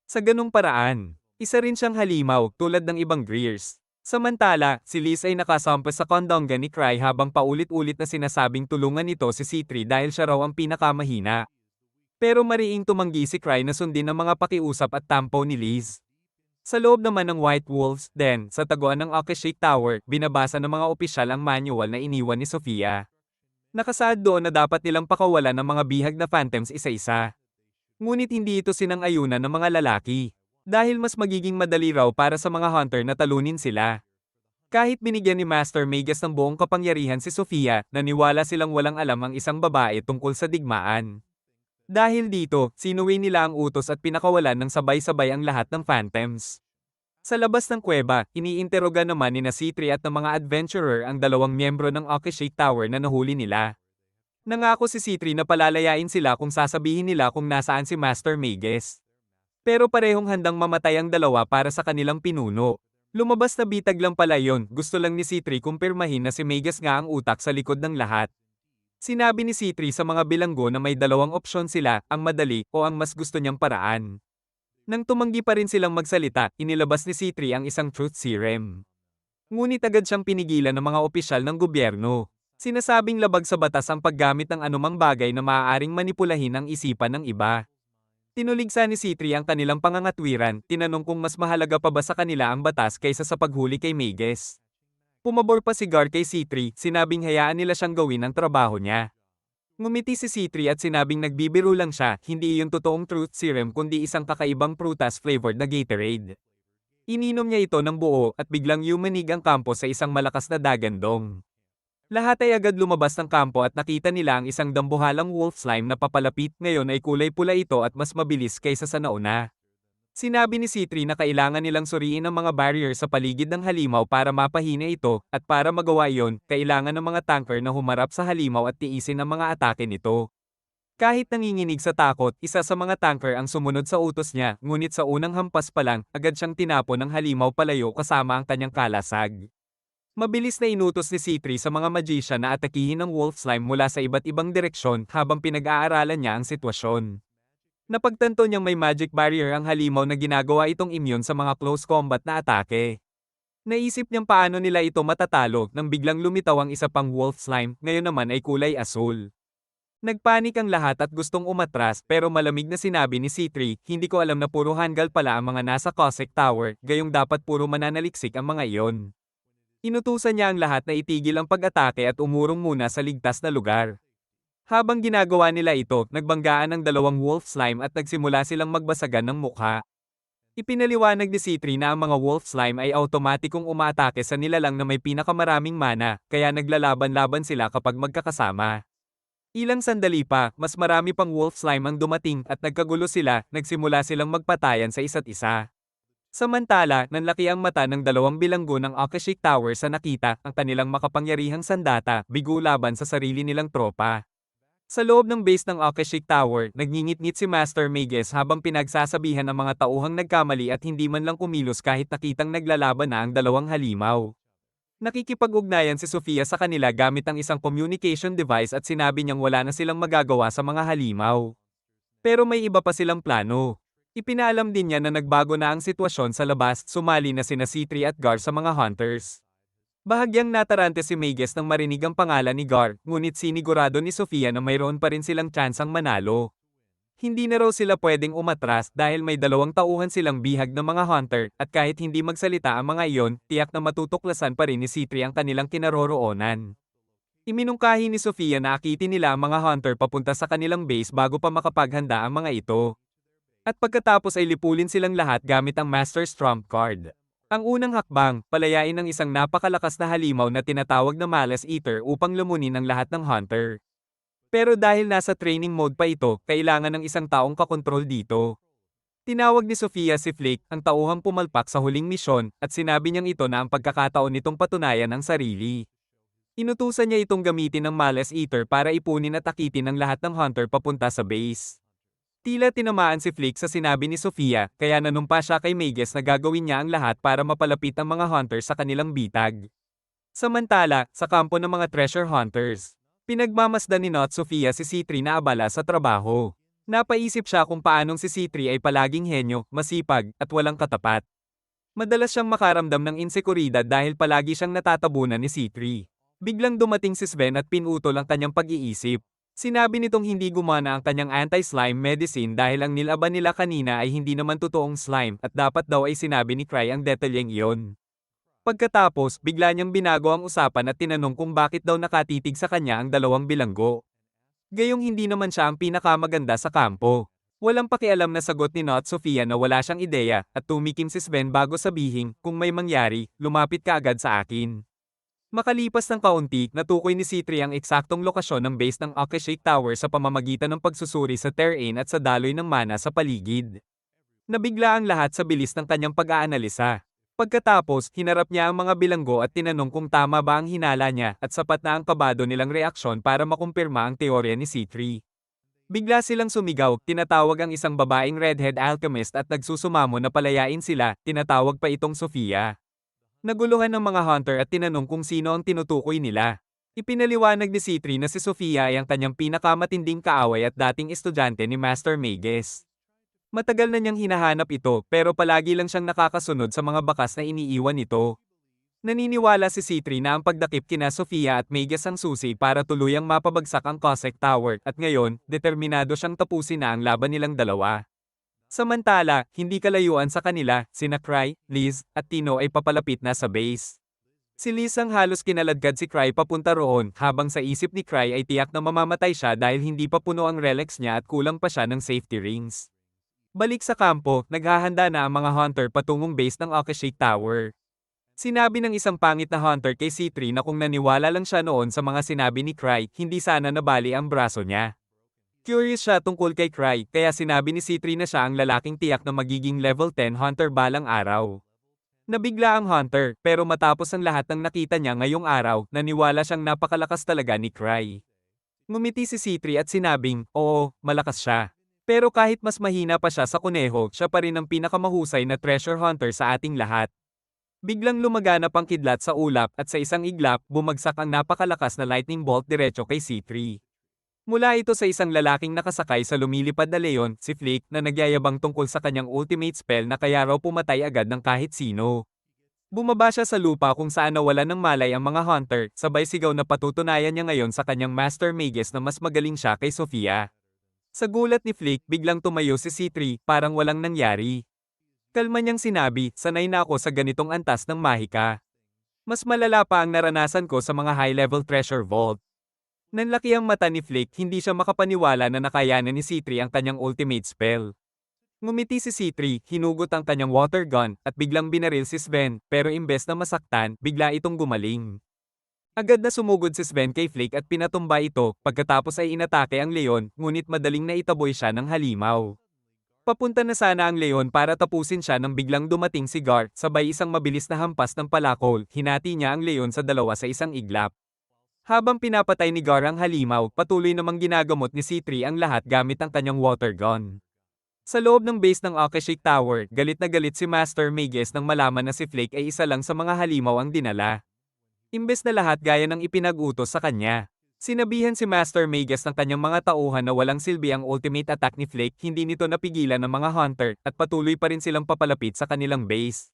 Sa ganung paraan, isa rin siyang halimaw tulad ng ibang Greers. Samantala, si Liz ay nakasampas sa kondonga ni Cry habang paulit-ulit na sinasabing tulungan nito si C3 dahil siya raw ang pinakamahina. Pero mariing tumanggi si Cry na sundin ang mga pakiusap at tampo ni Liz. Sa loob naman ng White Wolves, sa taguan ng Akashic Tower, binabasa ng mga opisyal ang manual na iniwan ni Sofia. Nakasaad doon na dapat nilang pakawalan ng mga bihag na phantoms isa-isa. Ngunit hindi ito sinang-ayunan ng mga lalaki. Dahil mas magiging madali raw para sa mga hunter na talunin sila. Kahit binigyan ni Master Magus ng buong kapangyarihan si Sofia, naniwala silang walang alam ang isang babae tungkol sa digmaan. Dahil dito, sinuwi nila ang utos at pinakawalan ng sabay-sabay ang lahat ng phantoms. Sa labas ng kuweba, iniinteroga naman ni C3 at ng mga adventurer ang dalawang miyembro ng Akashic Tower na nahuli nila. Nangako si C3 na palalayain sila kung sasabihin nila kung nasaan si Master Magus. Pero parehong handang mamatay ang dalawa para sa kanilang pinuno. Lumabas na bitag lang pala yon, gusto lang ni C3 kumpirmahin na si Magus nga ang utak sa likod ng lahat. Sinabi ni C3 sa mga bilanggo na may dalawang opsyon sila, ang madali o ang mas gusto niyang paraan. Nang tumanggi pa rin silang magsalita, inilabas ni C3 ang isang truth serum. Ngunit agad siyang pinigilan ng mga opisyal ng gobyerno. Sinasabing labag sa batas ang paggamit ng anumang bagay na maaaring manipulahin ang isipan ng iba. Tinuligsa ni C3 ang kanilang pangangatwiran, tinanong kung mas mahalaga pa ba sa kanila ang batas kaysa sa paghuli kay Magus. Pumabor pa si Gar kay C3, sinabing hayaan nila siyang gawin ang trabaho niya. Ngumiti si C3 at sinabing nagbibiro lang siya, hindi iyon totoong truth serum kundi isang kakaibang prutas-flavored na Gatorade. Ininom niya ito ng buo at biglang yumanig ang kampo sa isang malakas na dagandong. Lahat ay agad lumabas ng kampo at nakita nila ang isang dambuhalang wolf slime na papalapit, ngayon ay kulay pula ito at mas mabilis kaysa sa nauna. Sinabi ni C3 na kailangan nilang suriin ang mga barrier sa paligid ng halimaw para mapahina ito, at para magawa iyon, kailangan ng mga tanker na humarap sa halimaw at tiisin ang mga atake nito. Kahit nanginginig sa takot, isa sa mga tanker ang sumunod sa utos niya, ngunit sa unang hampas pa lang, agad siyang tinapon ng halimaw palayo kasama ang kanyang kalasag. Mabilis na inutos ni C3 sa mga magician na atakihin ang wolf slime mula sa iba't ibang direksyon habang pinag-aaralan niya ang sitwasyon. Napagtanto niyang may magic barrier ang halimaw na ginagawa itong immune sa mga close combat na atake. Naisip niyang paano nila ito matatalo nang biglang lumitaw ang isa pang wolf slime, ngayon naman ay kulay asul. Nagpanik ang lahat at gustong umatras pero malamig na sinabi ni C3, hindi ko alam na puro hanggal pala ang mga nasa Cossack Tower, gayong dapat puro mananaliksik ang mga iyon. Inutusan niya ang lahat na itigil ang pag-atake at umurong muna sa ligtas na lugar. Habang ginagawa nila ito, nagbanggaan ang dalawang wolf slime at nagsimula silang magbasagan ng mukha. Ipinaliwanag ni C3 na ang mga wolf slime ay automatikong umaatake sa nilalang na may pinakamaraming mana, kaya naglalaban-laban sila kapag magkakasama. Ilang sandali pa, mas marami pang wolf slime ang dumating at nagkagulo sila, nagsimula silang magpatayan sa isa't isa. Samantala, nanlaki ang mata ng dalawang bilanggo ng Akashic Tower sa nakita ang kanilang makapangyarihang sandata, bigo laban sa sarili nilang tropa. Sa loob ng base ng Akashic Tower, nagngingit-ngit si Master Magus habang pinagsasabihan ang mga tauhang nagkamali at hindi man lang kumilos kahit nakitang naglalaban na ang dalawang halimaw. Nakikipag-ugnayan si Sofia sa kanila gamit ang isang communication device at sinabi niyang wala na silang magagawa sa mga halimaw. Pero may iba pa silang plano. Ipinaalam din niya na nagbago na ang sitwasyon sa labas, sumali na sina C3 at Gar sa mga hunters. Bahagyang natarante si Magus nang marinig ang pangalan ni Gar, ngunit sinigurado ni Sofia na mayroon pa rin silang tsansang manalo. Hindi na raw sila pwedeng umatras dahil may dalawang tauhan silang bihag ng mga hunter, at kahit hindi magsalita ang mga iyon, tiyak na matutuklasan pa rin ni C3 ang kanilang kinaroroonan. Iminungkahi ni Sofia na akitin nila ang mga hunter papunta sa kanilang base bago pa makapaghanda ang mga ito. At pagkatapos ay lipulin silang lahat gamit ang Master's Trump card. Ang unang hakbang, palayain ng isang napakalakas na halimaw na tinatawag na Malice Eater upang lumunin ang lahat ng hunter. Pero dahil nasa training mode pa ito, kailangan ng isang taong kakontrol dito. Tinawag ni Sofia si Flick, ang tauhang pumalpak sa huling misyon, at sinabi niyang ito na ang pagkakataon nitong patunayan ang sarili. Inutusan niya itong gamitin ng Malice Eater para ipunin at akitin ang lahat ng hunter papunta sa base. Tila tinamaan si Flick sa sinabi ni Sofia, kaya nanumpa siya kay Magus na gagawin niya ang lahat para mapalapit ang mga hunters sa kanilang bitag. Samantala, sa kampo ng mga treasure hunters, pinagmamasdan ni Not Sofia si C3 na abala sa trabaho. Napaisip siya kung paanong si C3 ay palaging henyo, masipag, at walang katapat. Madalas siyang makaramdam ng insekuridad dahil palagi siyang natatabunan ni C3. Biglang dumating si Sven at pinutol ang kanyang pag-iisip. Sinabi nitong hindi gumana ang kanyang anti-slime medicine dahil ang nilaban nila kanina ay hindi naman totoong slime at dapat daw ay sinabi ni Cry ang detalyeng iyon. Pagkatapos, bigla niyang binago ang usapan at tinanong kung bakit daw nakatitig sa kanya ang dalawang bilanggo. Gayong hindi naman siya ang pinakamaganda sa kampo. Walang pakialam na sagot ni Not Sofia na wala siyang ideya at tumikim si Sven bago sabihin, kung may mangyari, lumapit ka agad sa akin. Makalipas ng kaunti, natukoy ni C3 ang eksaktong lokasyon ng base ng Akashic Tower sa pamamagitan ng pagsusuri sa terrain at sa daloy ng mana sa paligid. Nabigla ang lahat sa bilis ng kanyang pag-aanalisa. Pagkatapos, hinarap niya ang mga bilanggo at tinanong kung tama ba ang hinala niya at sapat na ang kabado nilang reaksyon para makumpirma ang teorya ni C3. Bigla silang sumigaw, tinatawag ang isang babaeng redhead alchemist at nagsusumamo na palayain sila, tinatawag pa itong Sofia. Naguluhan ng mga hunter at tinanong kung sino ang tinutukoy nila. Ipinaliwanag ni C3 na si Sofia ay ang kanyang pinakamatinding kaaway at dating estudyante ni Master Magus. Matagal na niyang hinahanap ito pero palagi lang siyang nakakasunod sa mga bakas na iniiwan nito. Naniniwala si C3 na ang pagdakip kina Sofia at Magus ang susi para tuluyang mapabagsak ang Cossack Tower at ngayon, determinado siyang tapusin na ang laban nilang dalawa. Samantala, hindi kalayuan sa kanila, sina Cry, Liz, at Tino ay papalapit na sa base. Si Liz ang halos kinaladkad si Cry papunta roon habang sa isip ni Cry ay tiyak na mamamatay siya dahil hindi pa puno ang relics niya at kulang pa siya ng safety rings. Balik sa kampo, naghahanda na ang mga hunter patungong base ng Akashic Tower. Sinabi ng isang pangit na hunter kay C3 na kung naniwala lang siya noon sa mga sinabi ni Cry, hindi sana nabali ang braso niya. Curious siya tungkol kay Cry, kaya sinabi ni C3 na siya ang lalaking tiyak na magiging level 10 hunter balang araw. Nabigla ang hunter, pero matapos ang lahat ng nakita niya ngayong araw, naniwala siyang napakalakas talaga ni Cry. Ngumiti si C3 at sinabing, oo, malakas siya. Pero kahit mas mahina pa siya sa kuneho, siya pa rin ang pinakamahusay na treasure hunter sa ating lahat. Biglang lumaganap ang kidlat sa ulap at sa isang iglap, bumagsak ang napakalakas na lightning bolt diretso kay C3. Mula ito sa isang lalaking nakasakay sa lumilipad na leon, si Flick, na nagyayabang tungkol sa kanyang ultimate spell na kaya raw pumatay agad ng kahit sino. Bumaba siya sa lupa kung saan nawalan ng malay ang mga hunter, sabay sigaw na patutunayan niya ngayon sa kanyang Master Magus na mas magaling siya kay Sofia. Sa gulat ni Flick, biglang tumayo si C3, parang walang nangyari. Kalma niyang sinabi, sanay na ako sa ganitong antas ng mahika. Mas malala pa ang naranasan ko sa mga high-level treasure vault. Nanlaki ang mata ni Flick, hindi siya makapaniwala na nakayanan ni C3 ang kanyang ultimate spell. Ngumiti si C3, hinugot ang kanyang water gun, at biglang binaril si Sven, pero imbes na masaktan, bigla itong gumaling. Agad na sumugod si Sven kay Flick at pinatumba ito, pagkatapos ay inatake ang leon, ngunit madaling naitaboy siya ng halimaw. Papunta na sana ang leon para tapusin siya nang biglang dumating si Gar, sabay isang mabilis na hampas ng palakol, hinati niya ang leon sa dalawa sa isang iglap. Habang pinapatay ni Gar ang halimaw, patuloy namang ginagamot ni C3 ang lahat gamit ang kanyang water gun. Sa loob ng base ng Akashic Tower, galit na galit si Master Magus nang malaman na si Flake ay isa lang sa mga halimaw ang dinala. Imbes na lahat gaya ng ipinag-utos sa kanya. Sinabihan si Master Magus ng kanyang mga tauhan na walang silbi ang ultimate attack ni Flake, hindi nito napigilan ng mga hunter, at patuloy pa rin silang papalapit sa kanilang base.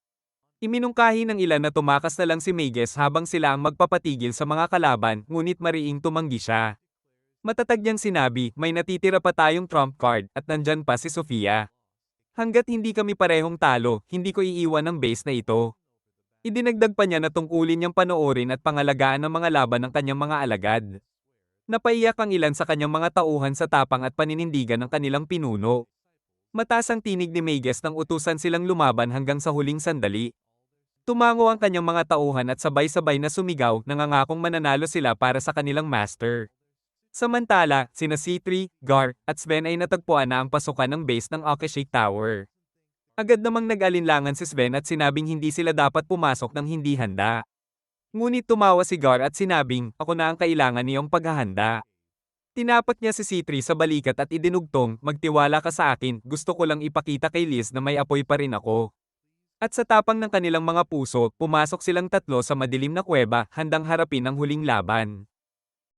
Iminungkahi ng ilan na tumakas na lang si Magus habang sila ang magpapatigil sa mga kalaban, ngunit mariing tumanggi siya. Matatag niyang sinabi, may natitira pa tayong trump card, at nandyan pa si Sofia. Hanggat hindi kami parehong talo, hindi ko iiwan ang base na ito. Idinagdag pa niya na tungkulin niyang panoorin at pangalagaan ng mga laban ng kanyang mga alagad. Napaiyak ang ilan sa kanyang mga tauhan sa tapang at paninindigan ng kanilang pinuno. Mataas ang tinig ni Magus nang utusan silang lumaban hanggang sa huling sandali. Tumango ang kanyang mga tauhan at sabay-sabay na sumigaw, nangangakong mananalo sila para sa kanilang master. Samantala, sina C3, Gar, at Sven ay natagpuan na ang pasukan ng base ng Akashic Tower. Agad namang nag-alinlangan si Sven at sinabing hindi sila dapat pumasok ng hindi handa. Ngunit tumawa si Gar at sinabing, ako na ang kailangan niyong paghahanda. Tinapat niya si C3 sa balikat at idinugtong, magtiwala ka sa akin, gusto ko lang ipakita kay Liz na may apoy pa rin ako. At sa tapang ng kanilang mga puso, pumasok silang tatlo sa madilim na kuweba, handang harapin ang huling laban.